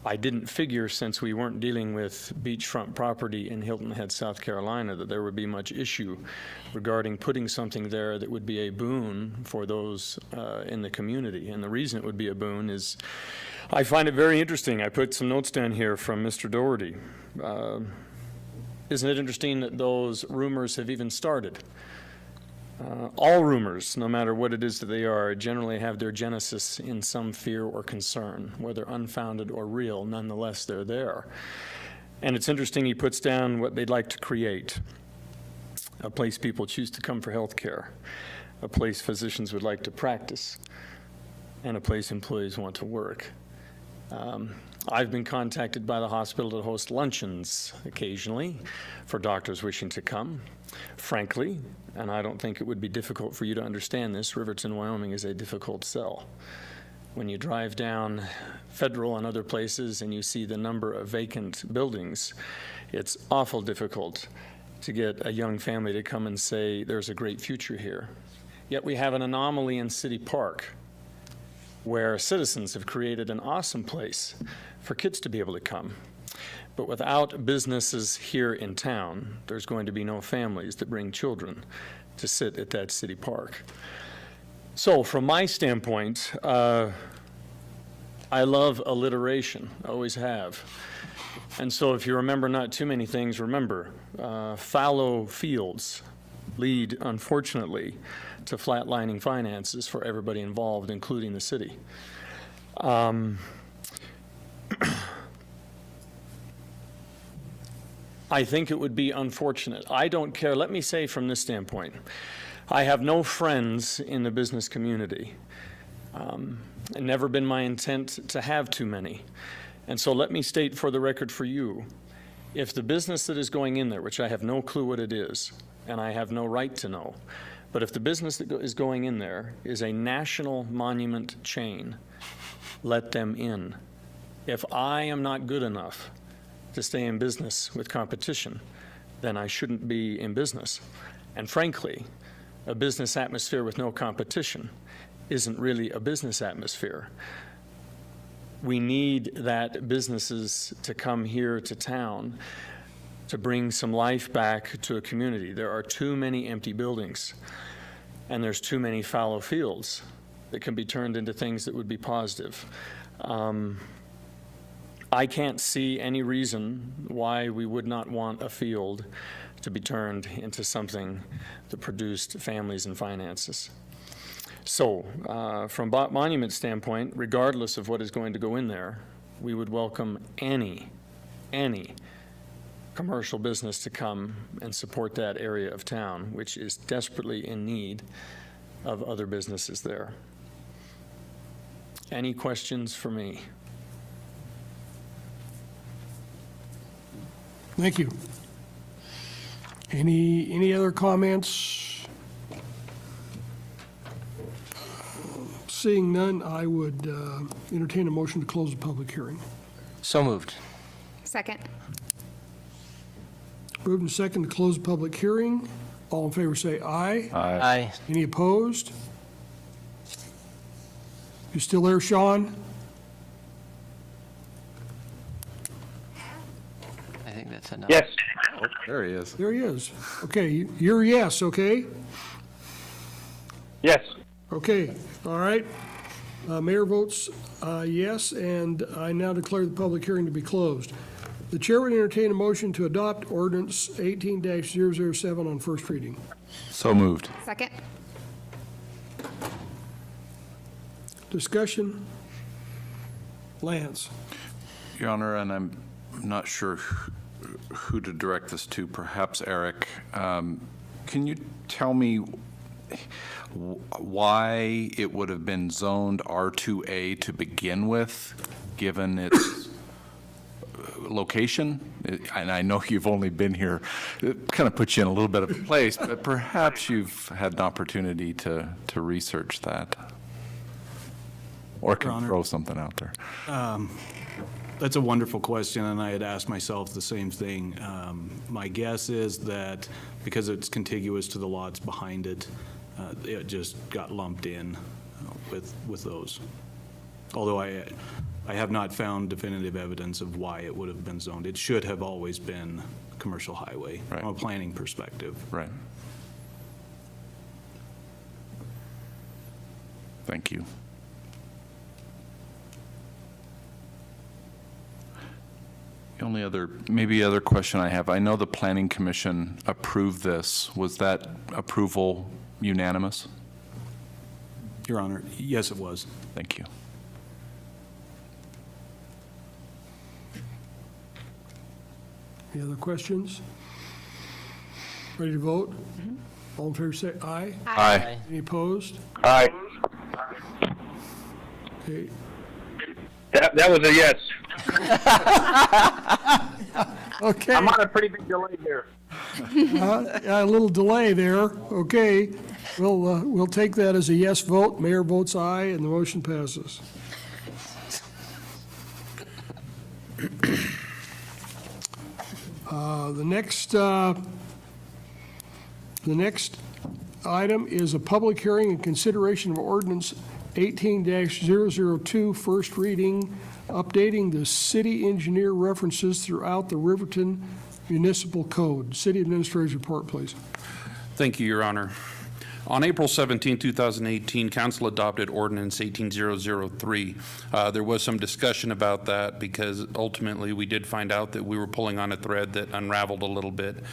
I didn't figure, since we weren't dealing with beachfront property in Hilton Head, South Carolina, that there would be much issue regarding putting something there that would be a boon for those in the community. And the reason it would be a boon is I find it very interesting. I put some notes down here from Mr. Doherty. Isn't it interesting that those rumors have even started? All rumors, no matter what it is that they are, generally have their genesis in some fear or concern, whether unfounded or real. Nonetheless, they're there. And it's interesting, he puts down what they'd like to create: a place people choose to come for health care, a place physicians would like to practice, and a place employees want to work. I've been contacted by the hospital to host luncheons occasionally for doctors wishing to come. Frankly, and I don't think it would be difficult for you to understand this, Riverton, Wyoming is a difficult sell. When you drive down Federal and other places and you see the number of vacant buildings, it's awful difficult to get a young family to come and say there's a great future here. Yet we have an anomaly in City Park where citizens have created an awesome place for kids to be able to come. But without businesses here in town, there's going to be no families that bring children to sit at that city park. So from my standpoint, I love alliteration, always have. And so if you remember not too many things, remember, fallow fields lead, unfortunately, to flatlining finances for everybody involved, including the city. I think it would be unfortunate. I don't care. Let me say from this standpoint, I have no friends in the business community. It's never been my intent to have too many. And so let me state for the record for you, if the business that is going in there, which I have no clue what it is, and I have no right to know, but if the business that is going in there is a national monument chain, let them in. If I am not good enough to stay in business with competition, then I shouldn't be in business. And frankly, a business atmosphere with no competition isn't really a business atmosphere. We need that businesses to come here to town to bring some life back to a community. There are too many empty buildings, and there's too many fallow fields that can be turned into things that would be positive. I can't see any reason why we would not want a field to be turned into something that produced families and finances. So, from Bott Monument standpoint, regardless of what is going to go in there, we would welcome any commercial business to come and support that area of town, which is desperately in need of other businesses there. Any questions for me? Thank you. Any other comments? Seeing none, I would entertain a motion to close the public hearing. So moved. Second. Moved and second to close the public hearing. All in favor say aye. Aye. Any opposed? You still there, Sean? I think that's enough. Yes. There he is. There he is. Okay, you're yes, okay? Yes. Okay, all right. Mayor votes yes, and I now declare the public hearing to be closed. The chair would entertain a motion to adopt ordinance 18-007 on first reading. So moved. Second. Discussion? Lance? Your Honor, and I'm not sure who to direct this to, perhaps Eric. Can you tell me why it would have been zoned R2A to begin with, given its location? And I know you've only been here, it kind of puts you in a little bit of a place, but perhaps you've had an opportunity to research that. Or can Honor. throw something out there. That's a wonderful question, and I had asked myself the same thing. My guess is that because it's contiguous to the lots behind it, it just got lumped in with those. Although I have not found definitive evidence of why it would have been zoned. It should have always been commercial highway Right. from a planning perspective. Right. Thank you. The only other question I have, I know the Planning Commission approved this. Was that approval unanimous? Your Honor, yes, it was. Thank you. Any other questions? Ready to vote? All in favor say aye. Aye. Any opposed? Aye. Okay. That was a yes. Okay. I'm on a pretty big delay here. A little delay there. Okay. We'll take that as a yes vote. Mayor votes aye, and the motion passes. The next item is a public hearing and consideration of ordinance 18-002, first reading, updating the city engineer references throughout the Riverton Municipal Code. City Administrator's report, please. Thank you, Your Honor. On April 17, 2018, Council adopted Ordinance 18003. There was some discussion about that because ultimately we did find out that we were pulling on a thread that unraveled a little bit.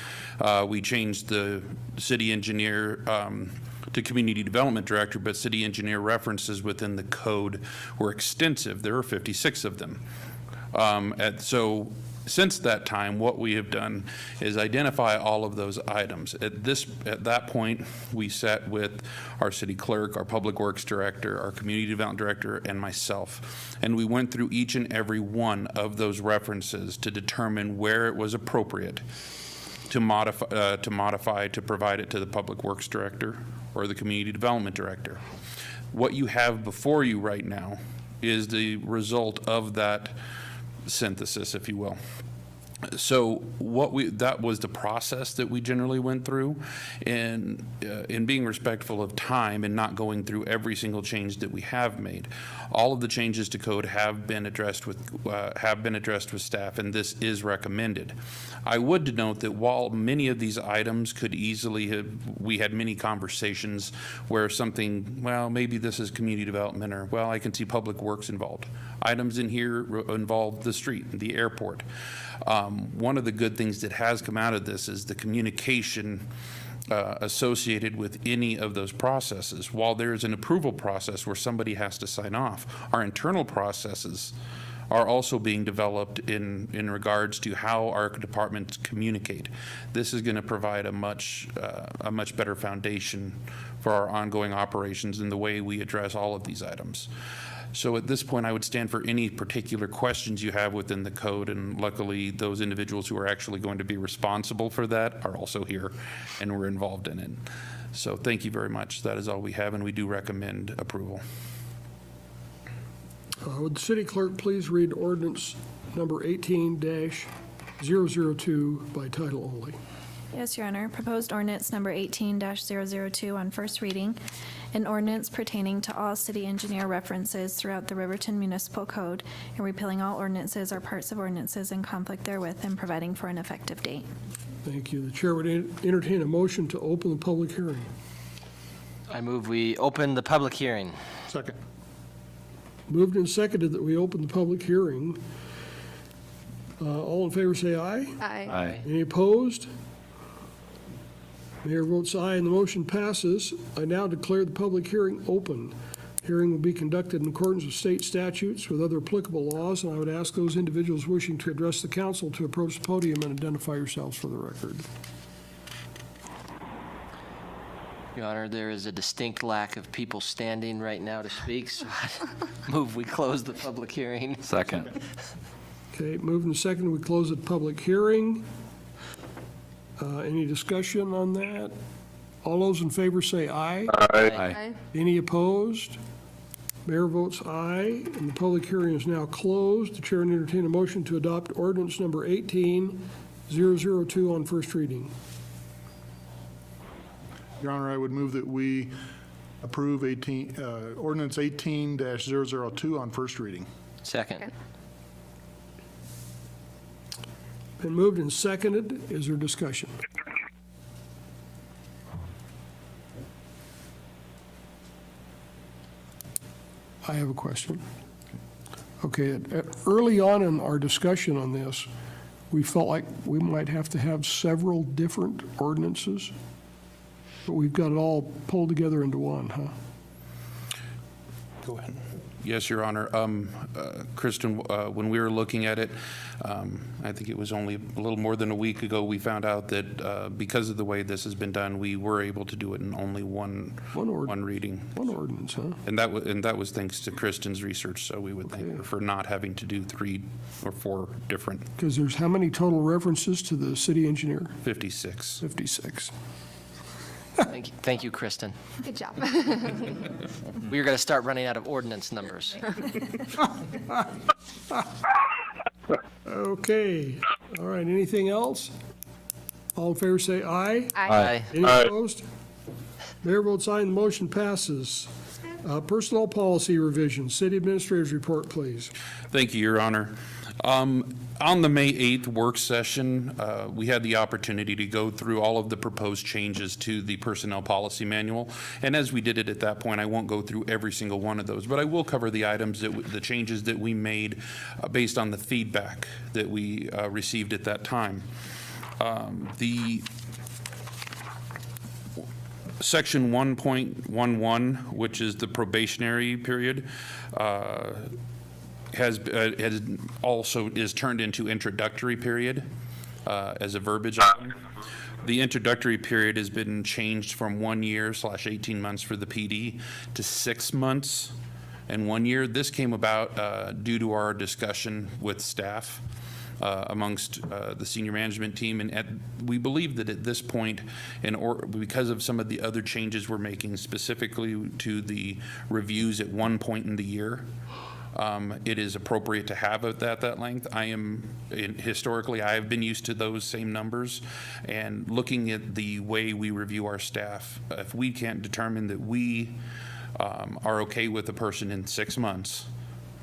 We changed the city engineer to community development director, but city engineer references within the code were extensive. There were 56 of them. So since that time, what we have done is identify all of those items. At that point, we sat with our city clerk, our public works director, our community development director, and myself. And we went through each and every one of those references to determine where it was appropriate to modify to provide it to the public works director or the community development director. What you have before you right now is the result of that synthesis, if you will. So that was the process that we generally went through, and in being respectful of time and not going through every single change that we have made, all of the changes to code have been addressed with staff, and this is recommended. I would note that while many of these items could easily have, we had many conversations where something, well, maybe this is community development, or well, I can see public works involved. Items in here involve the street, the airport. One of the good things that has come out of this is the communication associated with any of those processes. While there is an approval process where somebody has to sign off, our internal processes are also being developed in regards to how our departments communicate. This is going to provide a much better foundation for our ongoing operations in the way we address all of these items. So at this point, I would stand for any particular questions you have within the code, and luckily, those individuals who are actually going to be responsible for that are also here and were involved in it. So thank you very much. That is all we have, and we do recommend approval. Would the city clerk please read ordinance number 18-002 by title only? Yes, Your Honor. Proposed ordinance number 18-002 on first reading, an ordinance pertaining to all city engineer references throughout the Riverton Municipal Code and repealing all ordinances or parts of ordinances in conflict therewith and providing for an effective date. Thank you. The chair would entertain a motion to open the public hearing. I move we open the public hearing. Second. Moved and seconded that we open the public hearing. All in favor say aye. Aye. Any opposed? Mayor votes aye and the motion passes. I now declare the public hearing open. Hearing will be conducted in accordance with state statutes with other applicable laws, and I would ask those individuals wishing to address the council to approach the podium and identify yourselves for the record. Your Honor, there is a distinct lack of people standing right now to speak, so I move we close the public hearing. Second. Okay, moved and seconded, we close the public hearing. Any discussion on that? All those in favor say aye. Aye. Any opposed? Mayor votes aye, and the public hearing is now closed. The chair will entertain a motion to adopt ordinance number 18-002 on first reading. Your Honor, I would move that we approve ordinance 18-002 on first reading. Second. Been moved and seconded. Is there discussion? I have a question. Okay, early on in our discussion on this, we felt like we might have to have several different ordinances, but we've got it all pulled together into one, huh? Go ahead. Yes, Your Honor. Kristen, when we were looking at it, I think it was only a little more than a week ago, we found out that because of the way this has been done, we were able to do it in only one reading. One ordinance, huh? And that was thanks to Kristen's research, so we would thank her for not having to do 3 or 4 different. Because there's how many total references to the city engineer? 56. 56. Thank you, Kristen. Good job. We're going to start running out of ordinance numbers. Okay, all right, anything else? All in favor say aye. Aye. Any opposed? Mayor votes aye and the motion passes. Personnel policy revision, city administrator's report, please. Thank you, Your Honor. On the May 8th work session, we had the opportunity to go through all of the proposed changes to the personnel policy manual. And as we did it at that point, I won't go through every single one of those, but I will cover the items, the changes that we made based on the feedback that we received at that time. The Section 1.11, which is the probationary period, has also is turned into introductory period as a verbiage item. The introductory period has been changed from 1 year / 18 months for the PD to 6 months and 1 year. This came about due to our discussion with staff amongst the senior management team, and we believe that at this point, because of some of the other changes we're making, specifically to the reviews at one point in the year, it is appropriate to have it at that length. Historically, I have been used to those same numbers, and looking at the way we review our staff, if we can't determine that we are okay with a person in 6 months,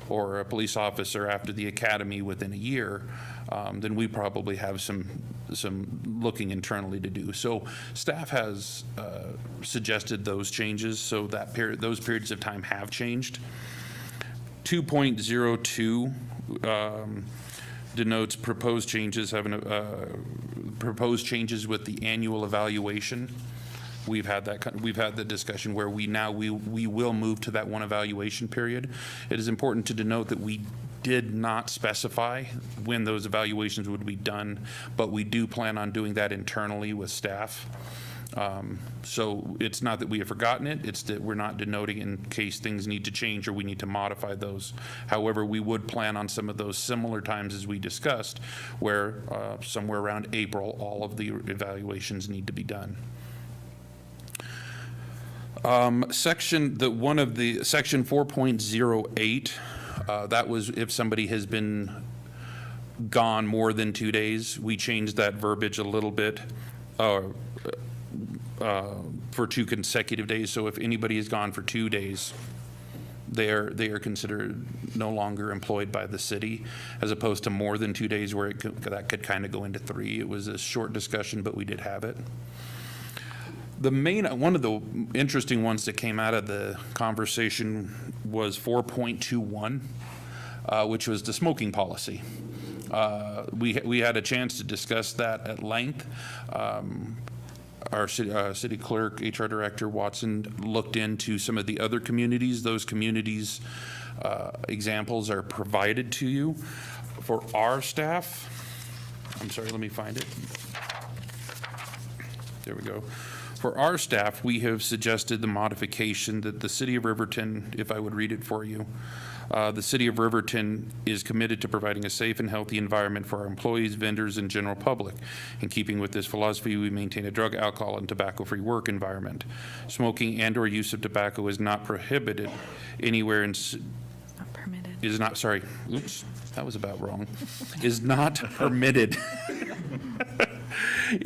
or a police officer after the academy within a year, then we probably have some looking internally to do. So staff has suggested those changes, so that those periods of time have changed. 2.02 denotes proposed changes proposed changes with the annual evaluation. We've had the discussion where we will move to that one evaluation period. It is important to denote that we did not specify when those evaluations would be done, but we do plan on doing that internally with staff. So it's not that we have forgotten it, it's that we're not denoting in case things need to change or we need to modify those. However, we would plan on some of those similar times as we discussed, where somewhere around April, all of the evaluations need to be done. Section 4.08 That was if somebody has been gone more than 2 days. We changed that verbiage a little bit for 2 consecutive days. So if anybody is gone for 2 days, they are considered no longer employed by the city, as opposed to more than 2 days where that could kind of go into 3. It was a short discussion, but we did have it. One of the interesting ones that came out of the conversation was 4.21, which was the smoking policy. We had a chance to discuss that at length. Our city clerk, HR Director Watson, looked into some of the other communities. Those communities' examples are provided to you. For our staff, I'm sorry, let me find it. There we go. For our staff, we have suggested the modification that the City of Riverton, if I would read it for you, the City of Riverton is committed to providing a safe and healthy environment for our employees, vendors, and general public. In keeping with this philosophy, we maintain a drug, alcohol, and tobacco-free work environment. Smoking and/or use of tobacco is not prohibited anywhere in. Not permitted. Is not, sorry, oops, that was about wrong. Is not permitted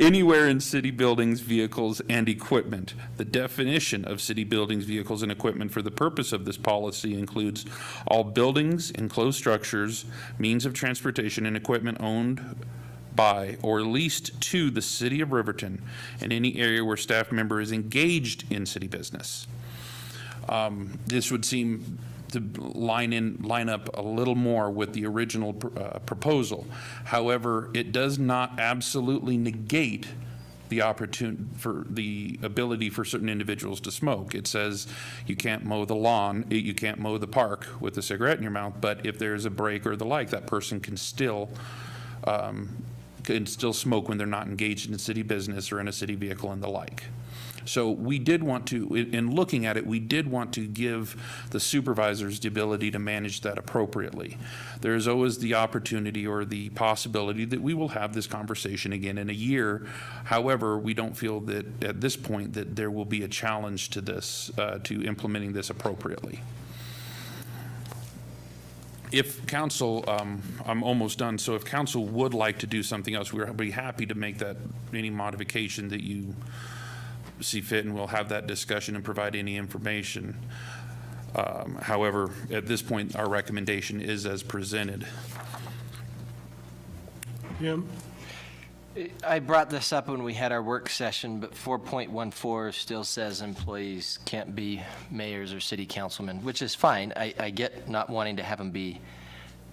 anywhere in city buildings, vehicles, and equipment. The definition of city buildings, vehicles, and equipment for the purpose of this policy includes all buildings, enclosed structures, means of transportation, and equipment owned by or leased to the City of Riverton in any area where staff member is engaged in city business. This would seem to line up a little more with the original proposal. However, it does not absolutely negate the opportunity for the ability for certain individuals to smoke. It says you can't mow the lawn, you can't mow the park with a cigarette in your mouth, but if there's a break or the like, that person can still smoke when they're not engaged in city business or in a city vehicle and the like. So we did want to, in looking at it, we did want to give the supervisors the ability to manage that appropriately. There is always the opportunity or the possibility that we will have this conversation again in a year. However, we don't feel that at this point that there will be a challenge to this, to implementing this appropriately. If council, I'm almost done, so if council would like to do something else, we'd be happy to make that, any modification that you see fit, and we'll have that discussion and provide any information. However, at this point, our recommendation is as presented. Jim? I brought this up when we had our work session, but 4.14 still says employees can't be mayors or city councilmen, which is fine. I get not wanting to have them be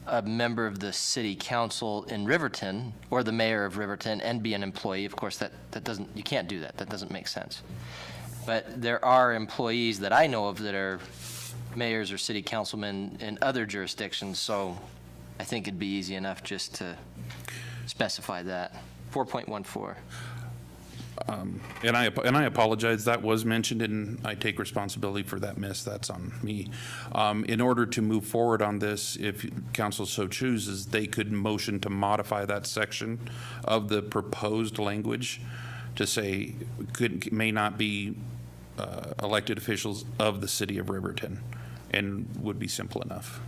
a member of the city council in Riverton or the mayor of Riverton and be an employee. Of course, that doesn't, you can't do that. That doesn't make sense. But there are employees that I know of that are mayors or city councilmen in other jurisdictions, so I think it'd be easy enough just to specify that. 4.14. And I apologize, that was mentioned, and I take responsibility for that miss. That's on me. In order to move forward on this, if council so chooses, they could motion to modify that section of the proposed language to say may not be elected officials of the City of Riverton, and would be simple enough.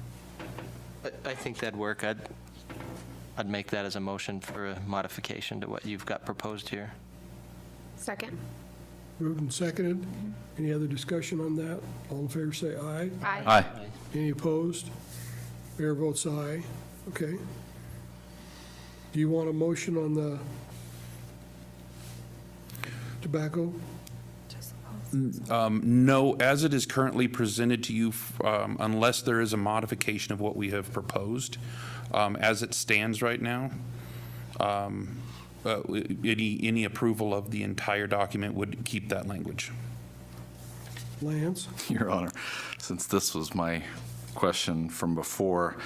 I think that'd work. I'd make that as a motion for a modification to what you've got proposed here. Second. Moved and seconded. Any other discussion on that? All in favor say aye. Aye. Aye. Any opposed? Mayor votes aye. Okay. Do you want a motion on the tobacco? No, as it is currently presented to you, unless there is a modification of what we have proposed, as it stands right now, any approval of the entire document would keep that language. Lance? Your Honor, since this was my question from before,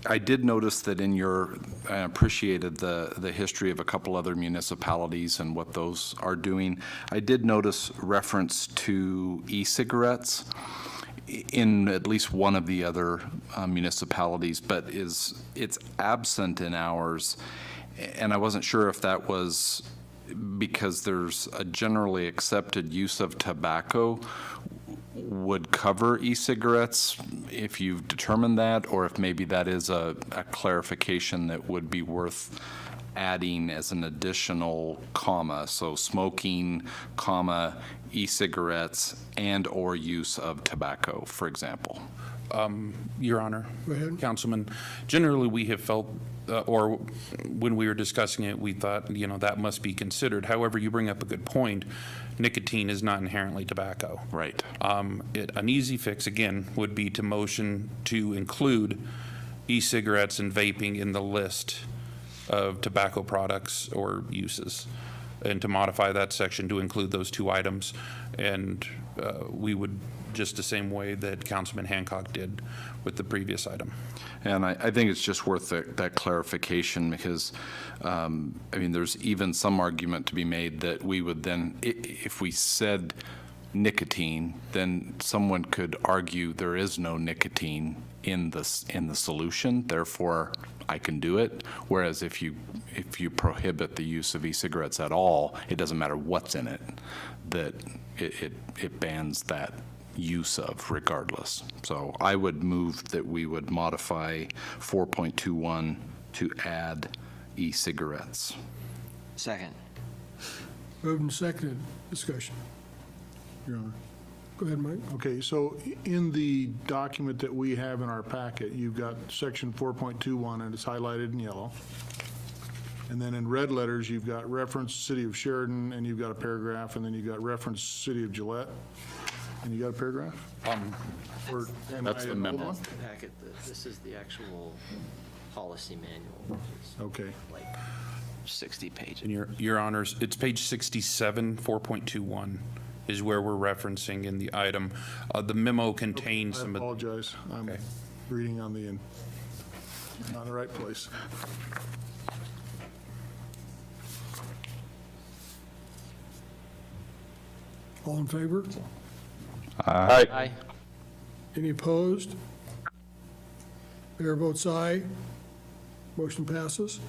I did notice that in your, I appreciated the history of a couple other municipalities and what those are doing. I did notice reference to e-cigarettes in at least one of the other municipalities, but it's absent in ours. And I wasn't sure if that was because there's a generally accepted use of tobacco, would cover e-cigarettes, if you've determined that, or if maybe that is a clarification that would be worth adding as an additional comma. So smoking, comma, e-cigarettes, and/or use of tobacco, for example. Your Honor. Go ahead. Councilman, generally, we have felt, or when we were discussing it, we thought, that must be considered. However, you bring up a good point. Nicotine is not inherently tobacco. Right. An easy fix, again, would be to motion to include e-cigarettes and vaping in the list of tobacco products or uses, and to modify that section to include those two items. And we would, just the same way that Councilman Hancock did with the previous item. And I think it's just worth that clarification because, there's even some argument to be made that we would then, if we said nicotine, then someone could argue there is no nicotine in the solution, therefore I can do it. Whereas if you prohibit the use of e-cigarettes at all, it doesn't matter what's in it, that it bans that use of regardless. So I would move that we would modify 4.21 to add e-cigarettes. Second. Moved and seconded. Discussion. Your Honor. Go ahead, Mike. Okay, so in the document that we have in our packet, you've got section 4.21, and it's highlighted in yellow. And then in red letters, you've got reference City of Sheridan, and you've got a paragraph, and then you've got reference City of Gillette. And you got a paragraph? Or am That's I the an memo. old one? Packet, this is the actual policy manual, which is Okay. like 60 pages. And Your Honors, it's page 67, 4.21 is where we're referencing in the item. The memo contains I some of. apologize. I'm Okay. reading on the, not the right place. All in favor? Aye. Any opposed? Mayor votes aye. Motion passes.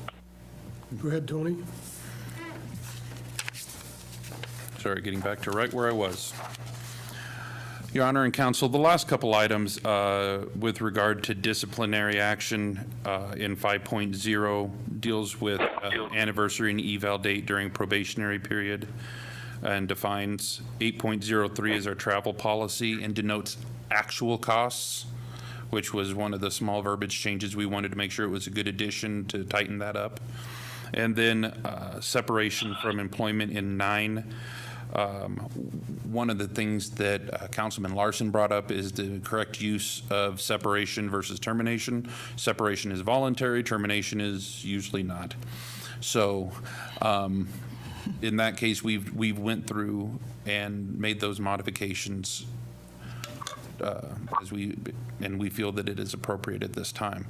Go ahead, Tony. Sorry, getting back to right where I was. Your Honor and Counsel, the last couple items with regard to disciplinary action in 5.0 deals with anniversary and eval date during probationary period and defines 8.03 as our travel policy and denotes actual costs, which was one of the small verbiage changes. We wanted to make sure it was a good addition to tighten that up. And then separation from employment in 9. One of the things that Councilman Larson brought up is the correct use of separation versus termination. Separation is voluntary, termination is usually not. So in that case, we've went through and made those modifications and we feel that it is appropriate at this time.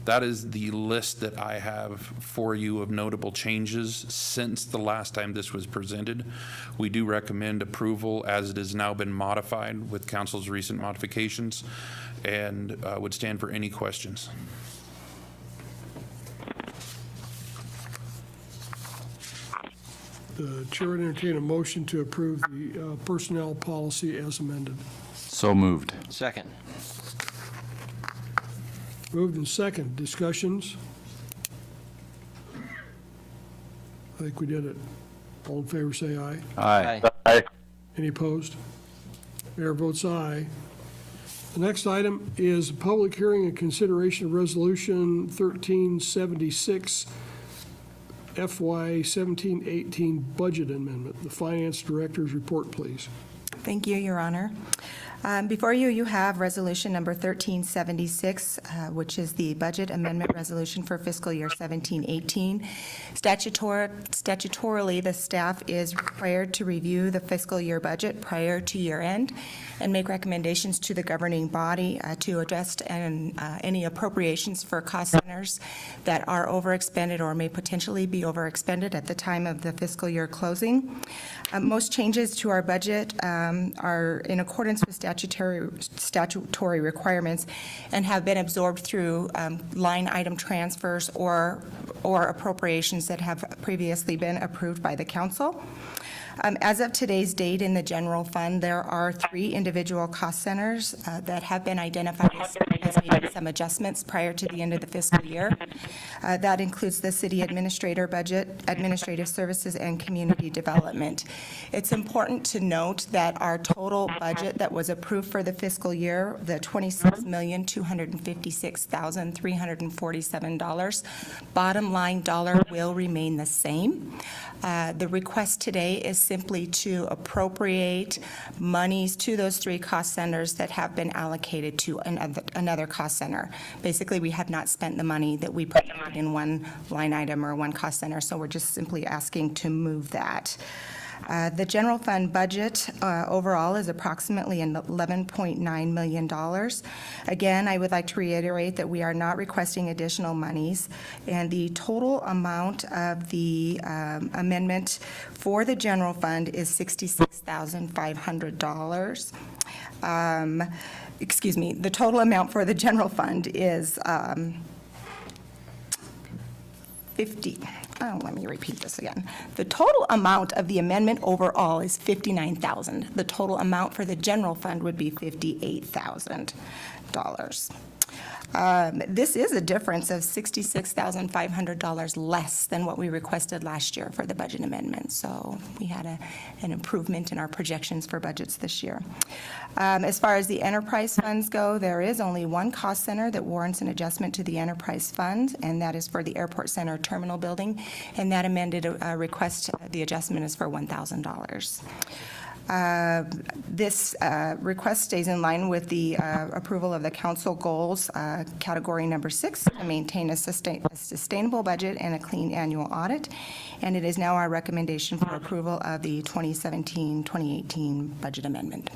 That is the list that I have for you of notable changes since the last time this was presented. We do recommend approval as it has now been modified with council's recent modifications and would stand for any questions. The chair would entertain a motion to approve the personnel policy as amended. So moved. Second. Moved and second. Discussions? I think we did it. All in favor, say aye. Aye. Aye. Any opposed? Mayor votes aye. The next item is a public hearing and consideration of Resolution 1376, FY 17-18 Budget Amendment. The Finance Director's report, please. Thank you, Your Honor. Before you, you have Resolution Number 1376, which is the Budget Amendment Resolution for fiscal year 17-18. Statutorily, the staff is required to review the fiscal year budget prior to year end and make recommendations to the governing body to adjust any appropriations for cost centers that are overexpended or may potentially be overexpended at the time of the fiscal year closing. Most changes to our budget are in accordance with statutory requirements and have been absorbed through line item transfers or appropriations that have previously been approved by the council. As of today's date in the general fund, there are 3 individual cost centers that have been identified as needing some adjustments prior to the end of the fiscal year. That includes the city administrator budget, administrative services, and community development. It's important to note that our total budget that was approved for the fiscal year, the $26,256,347, bottom line dollar will remain the same. The request today is simply to appropriate monies to those 3 cost centers that have been allocated to another cost center. Basically, we have not spent the money that we put in one line item or one cost center, so we're just simply asking to move that. The general fund budget overall is approximately $11.9 million. Again, I would like to reiterate that we are not requesting additional monies, and the total amount of the amendment for the general fund is $66,500. Excuse me, the total amount for the general fund is let me repeat this again. The total amount of the amendment overall is $59,000. The total amount for the general fund would be $58,000. This is a difference of $66,500 less than what we requested last year for the budget amendment. So we had an improvement in our projections for budgets this year. As far as the enterprise funds go, there is only one cost center that warrants an adjustment to the enterprise fund, and that is for the Airport Center Terminal Building. And that amended request, the adjustment is for $1,000. This request stays in line with the approval of the council goals, category number 6, to maintain a sustainable budget and a clean annual audit. And it is now our recommendation for approval of the 2017-2018 budget amendment.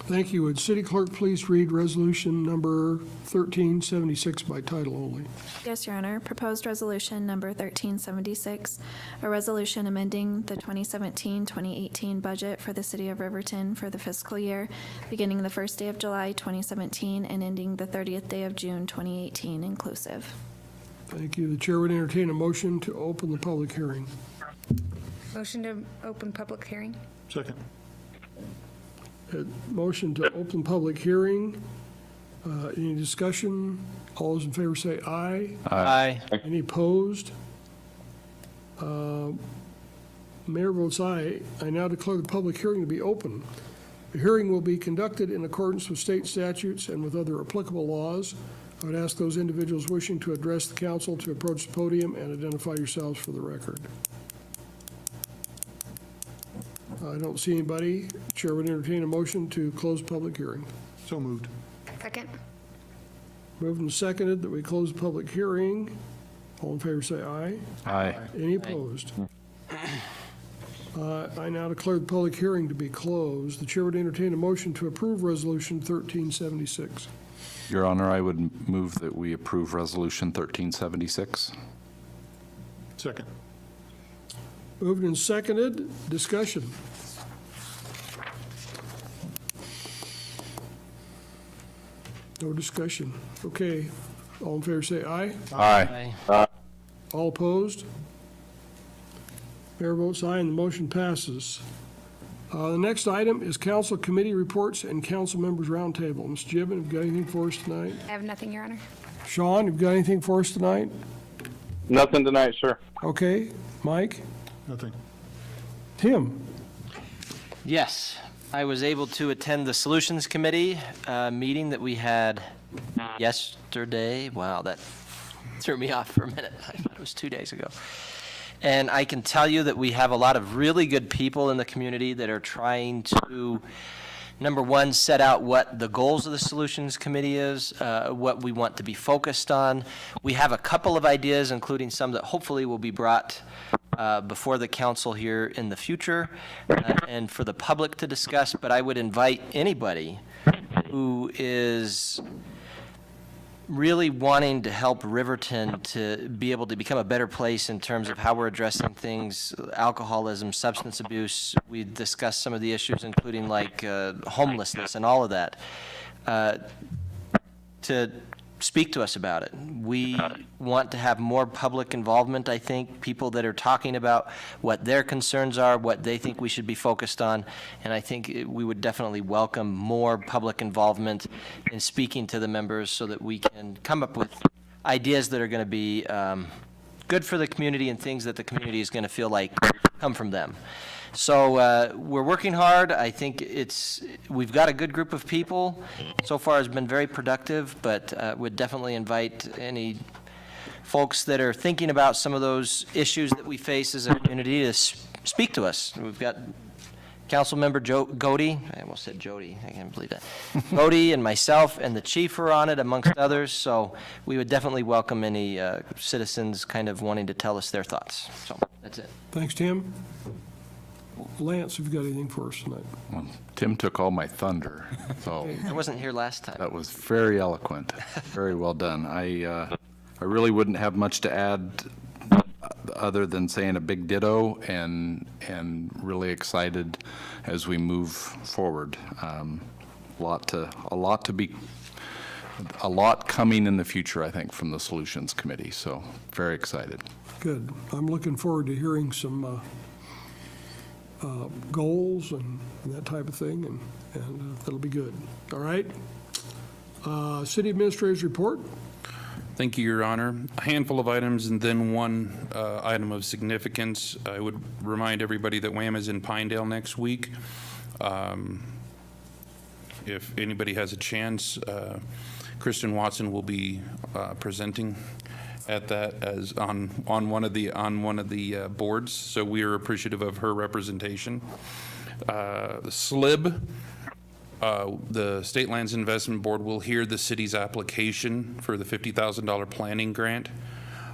Thank you. Would City Clerk please read resolution number 1376 by title only? Yes, Your Honor. Proposed resolution number 1376, a resolution amending the 2017-2018 budget for the City of Riverton for the fiscal year beginning the first day of July 2017 and ending the 30th day of June 2018 inclusive. Thank you. The chair would entertain a motion to open the public hearing. Motion to open public hearing. Second. Motion to open public hearing. Any discussion? All those in favor say aye. Aye. Any opposed? Mayor votes aye. I now declare the public hearing to be open. The hearing will be conducted in accordance with state statutes and with other applicable laws. I would ask those individuals wishing to address the council to approach the podium and identify yourselves for the record. I don't see anybody. Chair would entertain a motion to close public hearing. So moved. Second. Moved and seconded that we close public hearing. All in favor say aye. Aye. Any opposed? I now declare the public hearing to be closed. The chair would entertain a motion to approve resolution 1376. Your Honor, I would move that we approve resolution 1376. Second. Moved and seconded. Discussion. No discussion. Okay. All in favor say aye. Aye. All opposed? Mayor votes aye and the motion passes. The next item is council committee reports and council members roundtable. Ms. Gibbon, have you got anything for us tonight? I have nothing, Your Honor. Sean, have you got anything for us tonight? Nothing tonight, sir. Okay. Mike? Nothing. Tim? Yes, I was able to attend the Solutions Committee meeting that we had yesterday. Wow, that threw me off for a minute. I thought it was 2 days ago. And I can tell you that we have a lot of really good people in the community that are trying to, number one, set out what the goals of the Solutions Committee is, what we want to be focused on. We have a couple of ideas, including some that hopefully will be brought before the council here in the future and for the public to discuss, but I would invite anybody who is really wanting to help Riverton to be able to become a better place in terms of how we're addressing things, alcoholism, substance abuse. We discussed some of the issues, including like homelessness and all of that. To speak to us about it. We want to have more public involvement, I think, people that are talking about what their concerns are, what they think we should be focused on, and I think we would definitely welcome more public involvement in speaking to the members so that we can come up with ideas that are going to be good for the community and things that the community is going to feel like come from them. So we're working hard. I think we've got a good group of people. So far it's been very productive, but would definitely invite any folks that are thinking about some of those issues that we face as a community to speak to us. We've got Councilmember Godey, I almost said Jody, I can't believe that. Godey and myself and the chief are on it, amongst others, so we would definitely welcome any citizens kind of wanting to tell us their thoughts. So that's it. Thanks, Tim. Lance, have you got anything for us tonight? Well, Tim took all my thunder, so. I wasn't here last time. That was very eloquent, very well done. I really wouldn't have much to add other than saying a big ditto and really excited as we move forward. A lot coming in the future, I think, from the Solutions Committee, so very excited. Good. I'm looking forward to hearing some goals and that type of thing, and that'll be good. All right. City Administrator's report. Thank you, Your Honor. A handful of items and then one item of significance. I would remind everybody that WHAM is in Pinedale next week. If anybody has a chance, Kristen Watson will be presenting at that as on one of the boards. So we are appreciative of her representation. The SLIB. The State Lands Investment Board will hear the city's application for the $50,000 planning grant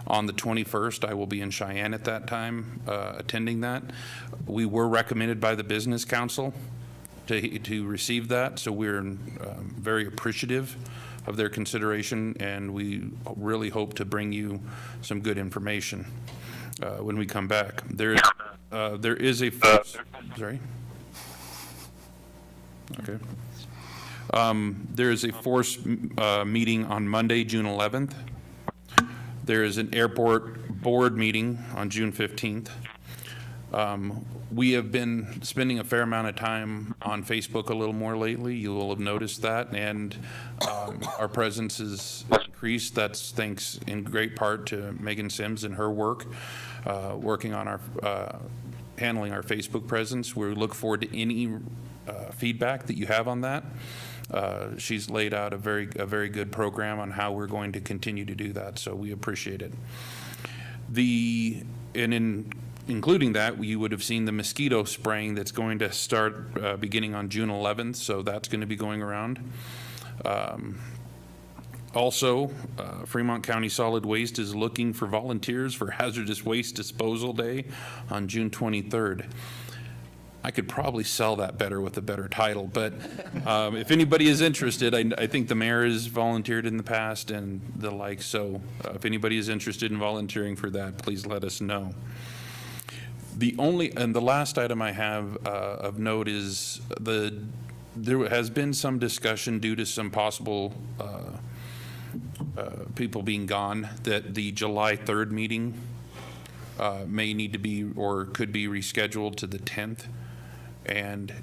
on the 21st. I will be in Cheyenne at that time, attending that. We were recommended by the Business Council to receive that, so we're very appreciative of their consideration, and we really hope to bring you some good information when we come back. There is a sorry. Okay. There is a force meeting on Monday, June 11th. There is an airport board meeting on June 15th. We have been spending a fair amount of time on Facebook a little more lately. You will have noticed that, and our presence is increased. That's thanks in great part to Megan Sims and her work, working on our handling our Facebook presence. We look forward to any feedback that you have on that. She's laid out a very good program on how we're going to continue to do that, so we appreciate it. Including that, you would have seen the mosquito spraying that's going to start beginning on June 11th, so that's going to be going around. Also, Fremont County Solid Waste is looking for volunteers for Hazardous Waste Disposal Day on June 23rd. I could probably sell that better with a better title, but if anybody is interested, I think the mayor has volunteered in the past and the like, so if anybody is interested in volunteering for that, please let us know. The last item I have of note is there has been some discussion due to some possible people being gone that the July 3rd meeting may need to be or could be rescheduled to the 10th. And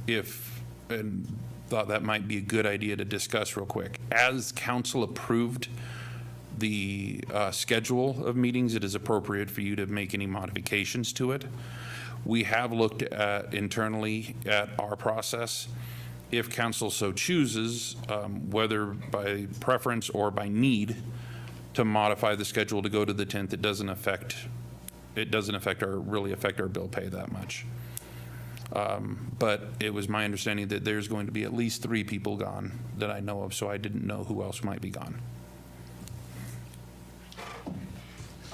thought that might be a good idea to discuss real quick. As council approved the schedule of meetings, it is appropriate for you to make any modifications to it. We have looked at internally at our process. If council so chooses, whether by preference or by need, to modify the schedule to go to the 10th, it doesn't affect really affect our bill pay that much. But it was my understanding that there's going to be at least 3 people gone that I know of, so I didn't know who else might be gone.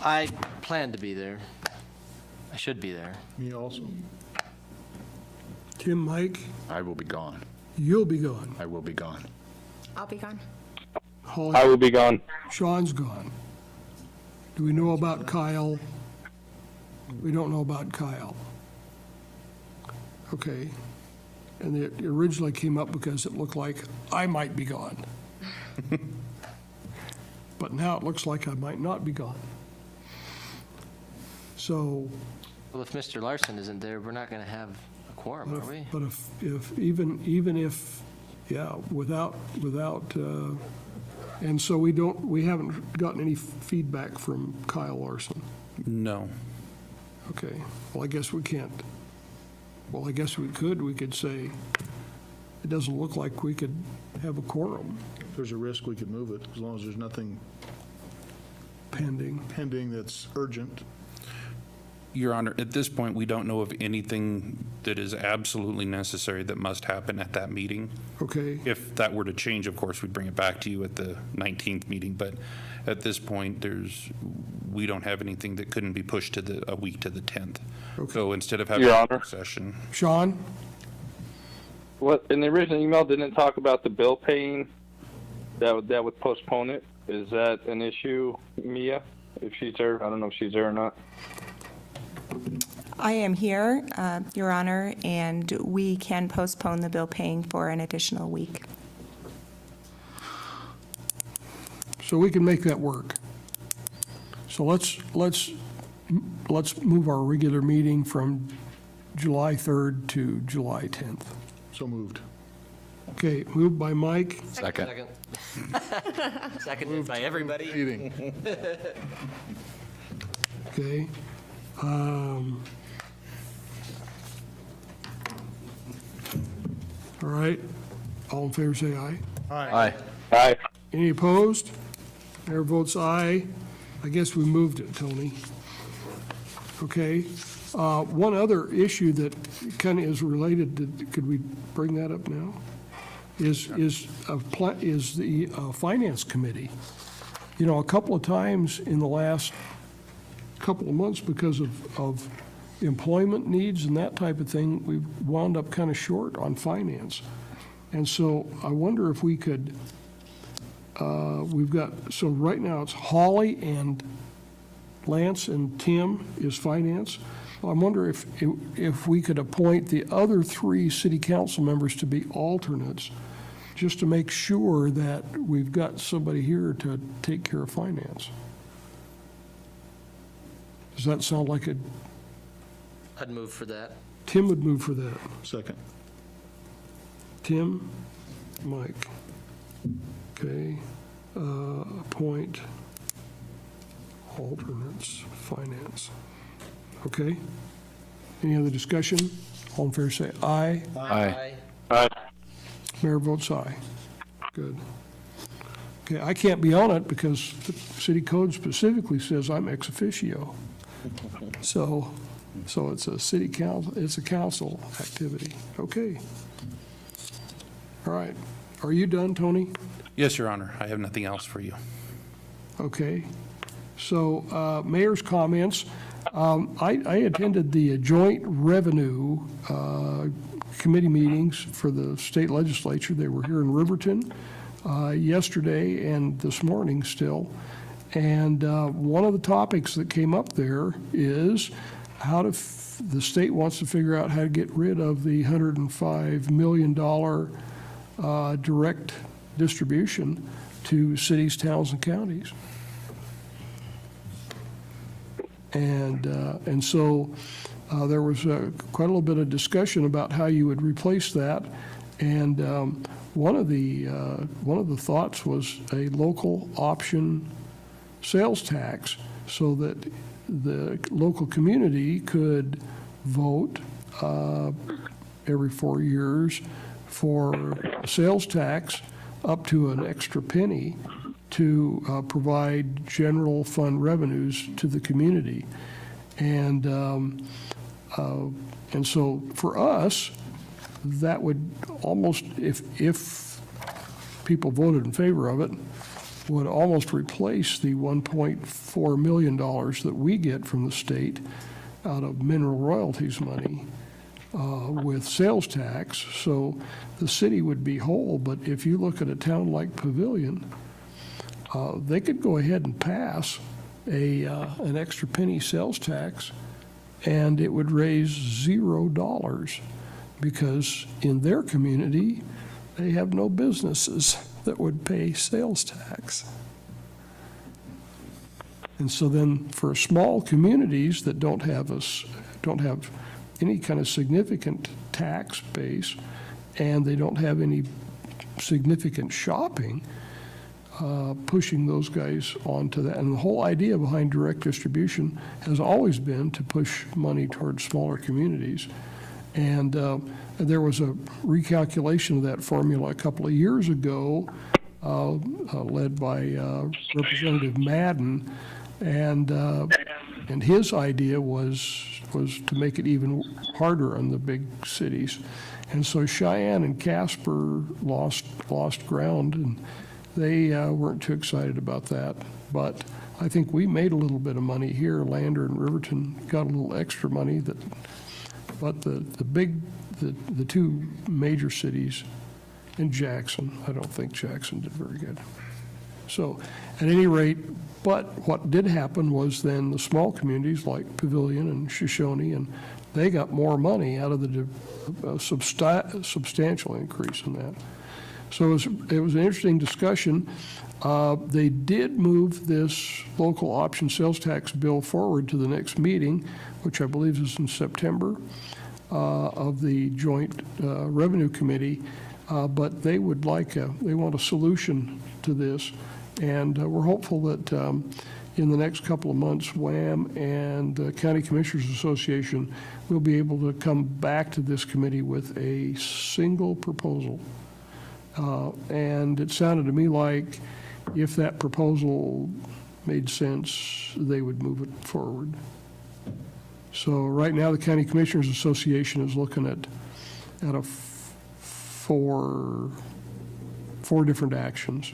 I plan to be there. I should be there. Me also. Tim, Mike, I will be gone. you'll be gone. I will be gone. I'll be gone. Holly, I will be gone. Sean's gone. Do we know about Kyle? We don't know about Kyle. Okay. And it originally came up because it looked like I might be gone. but now it looks like I might not be gone. So, Well, if Mr. Larson isn't there, we're not going to have a quorum, are we? but if even if, yeah, without, and so we haven't gotten any feedback from Kyle Larson. No. Okay, well, I guess we can't. Well, I guess we could say, it doesn't look like we could have a quorum If there's a risk, we could move it, as long as there's nothing pending. that's urgent. Your Honor, at this point, we don't know of anything that is absolutely necessary that must happen at that meeting. Okay, If that were to change, of course, we'd bring it back to you at the 19th meeting, but at this point, we don't have anything that couldn't be pushed to a week to the 10th. Okay. So instead of having Your a Honor. work session. Sean? What, in the original email, didn't it talk about the bill paying? That would postpone it? Is that an issue, Mia? If she's there, I don't know if she's there or not. I am here, Your Honor, and we can postpone the bill paying for an additional week. So we can make that work. So let's move our regular meeting from July 3rd to July 10th. So moved. Okay, moved by Mike, Second. Seconded by everybody. Meeting. okay. All right, all in favor say aye. Aye. Aye. Any opposed? Mayor votes aye. I guess we moved it, Tony. Okay. One other issue that kind of is related to, could we bring that up now? Is the Finance Committee. You know, a couple of times in the last couple of months, because of employment needs and that type of thing, we've wound up kind of short on finance. And so I wonder if we could, so right now it's Holly and Lance and Tim is finance. I wonder if we could appoint the other 3 city council members to be alternates, just to make sure that we've got somebody here to take care of finance. Does that sound like a, I'd move for that. Tim would move for that. Second. Tim, Mike. Okay, appoint alternates, finance. Okay. Any other discussion? All in favor say aye. Aye. Aye. Mayor votes aye. Good. Okay, I can't be on it because the city code specifically says I'm ex officio. So it's a city council, it's a council activity. Okay. All right. Are you done, Tony? Yes, Your Honor, I have nothing else for you. Okay. So, mayor's comments. I attended the joint revenue committee meetings for the state legislature. They were here in Riverton yesterday and this morning still. And one of the topics that came up there is how to, the state wants to figure out how to get rid of the $105 million direct distribution to cities, towns, and counties. And so there was quite a little bit of discussion about how you would replace that. And one of the thoughts was a local option sales tax, so that the local community could vote every 4 years for a sales tax up to an extra penny to provide general fund revenues to the community. And so for us, that would almost, if people voted in favor of it, would almost replace the $1.4 million that we get from the state out of mineral royalties money with sales tax. So the city would be whole. But if you look at a town like Pavilion, they could go ahead and pass an extra penny sales tax, and it would raise $0 because in their community, they have no businesses that would pay sales tax. And so then for small communities that don't have any kind of significant tax base, and they don't have any significant shopping, pushing those guys onto that. And the whole idea behind direct distribution has always been to push money towards smaller communities. And there was a recalculation of that formula a couple of years ago, led by Representative Madden, and his idea was to make it even harder on the big cities. And so Cheyenne and Casper lost ground, and they weren't too excited about that. But I think we made a little bit of money here. Lander and Riverton got a little extra money. But the two major cities, and Jackson, I don't think Jackson did very good. So at any rate, but what did happen was then the small communities like Pavilion and Shoshone, and they got more money out of the substantial increase in that. So it was an interesting discussion. They did move this local option sales tax bill forward to the next meeting, which I believe is in September, of the Joint Revenue Committee. But they want a solution to this. And we're hopeful that in the next couple of months, WAM and the County Commissioners Association will be able to come back to this committee with a single proposal. And it sounded to me like if that proposal made sense, they would move it forward. So right now, the County Commissioners Association is looking at four different actions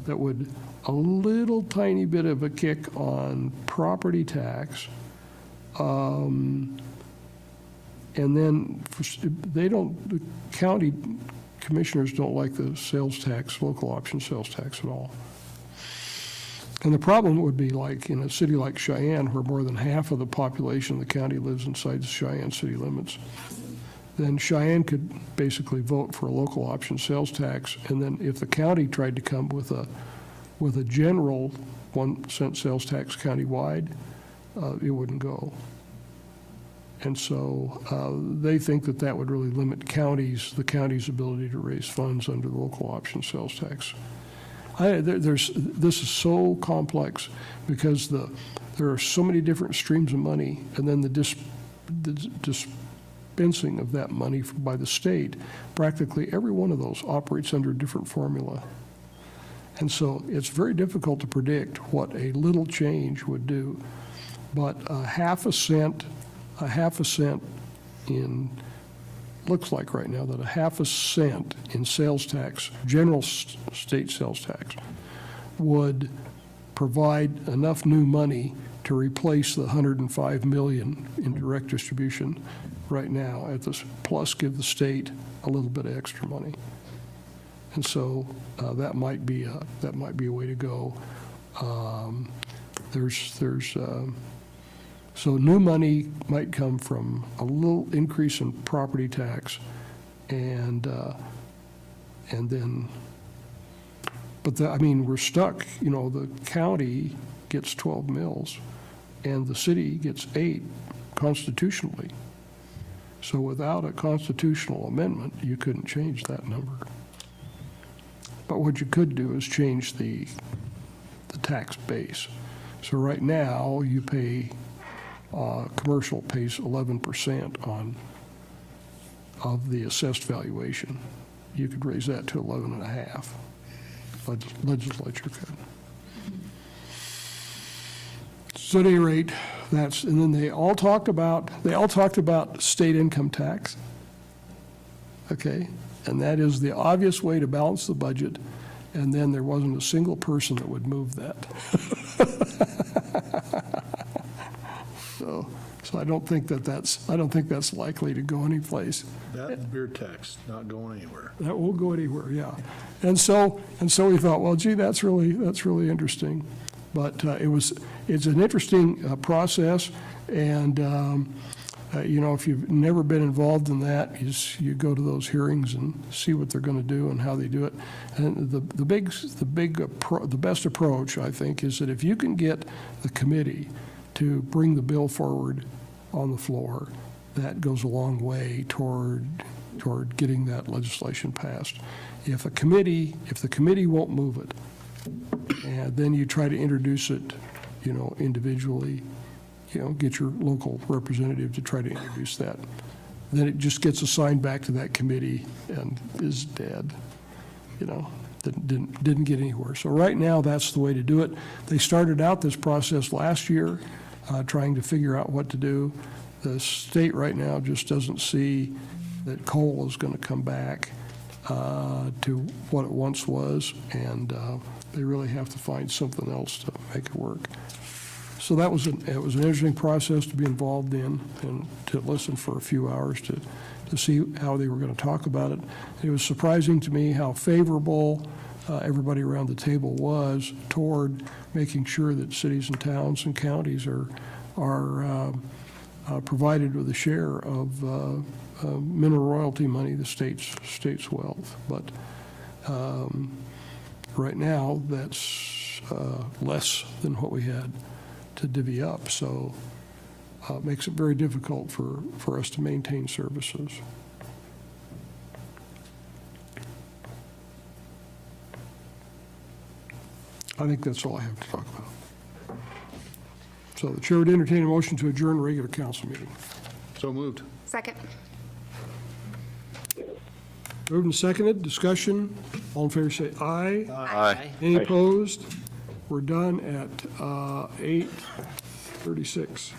that would a little tiny bit of a kick on property tax, and then the county commissioners don't like the sales tax, local option sales tax at all. And the problem would be like in a city like Cheyenne, where more than half of the population of the county lives inside the Cheyenne city limits. Then Cheyenne could basically vote for a local option sales tax, and then if the county tried to come with a general 1 cent sales tax countywide, it wouldn't go. And so they think that would really limit the county's ability to raise funds under the local option sales tax. This is so complex because there are so many different streams of money, and then the dispensing of that money by the state, practically every one of those operates under a different formula. And so it's very difficult to predict what a little change would do. But a half a cent in, looks like right now that a half a cent in sales tax, general state sales tax, would provide enough new money to replace the $105 million in direct distribution right now at this, plus give the state a little bit of extra money. And so that might be a way to go. So new money might come from a little increase in property tax, and then, but we're stuck. The county gets 12 mills, and the city gets 8 constitutionally. So without a constitutional amendment, you couldn't change that number. But what you could do is change the tax base. So right now, you pay, commercial pays 11% of the assessed valuation. You could raise that to 11.5. Legislature could. So at any rate, and then they all talked about state income tax. Okay, and that is the obvious way to balance the budget, and then there wasn't a single person that would move that. So I don't think that's likely to go anyplace. That and beer tax, not going anywhere. That won't go anywhere, yeah. And so we thought, well, gee, that's really interesting. But it's an interesting process, and If you've never been involved in that, you go to those hearings and see what they're going to do and how they do it. And the best approach, I think, is that if you can get the committee to bring the bill forward on the floor, that goes a long way toward getting that legislation passed. If the committee won't move it, and then you try to introduce it, individually, get your local representative to try to introduce that. Then it just gets assigned back to that committee and is dead, didn't get anywhere. So right now, that's the way to do it. They started out this process last year, trying to figure out what to do. The state right now just doesn't see that coal is going to come back to what it once was, and they really have to find something else to make it work. So it was an interesting process to be involved in and to listen for a few hours to see how they were going to talk about it. It was surprising to me how favorable everybody around the table was toward making sure that cities and towns and counties are provided with a share of mineral royalty money, the state's wealth. But right now, that's less than what we had to divvy up, so it makes it very difficult for us to maintain services. I think that's all I have to talk about. So the chair would entertain a motion to adjourn the regular council meeting. So moved. Second. Moved and seconded, discussion. All in favor say aye. Aye. Any opposed? We're done at 8:36.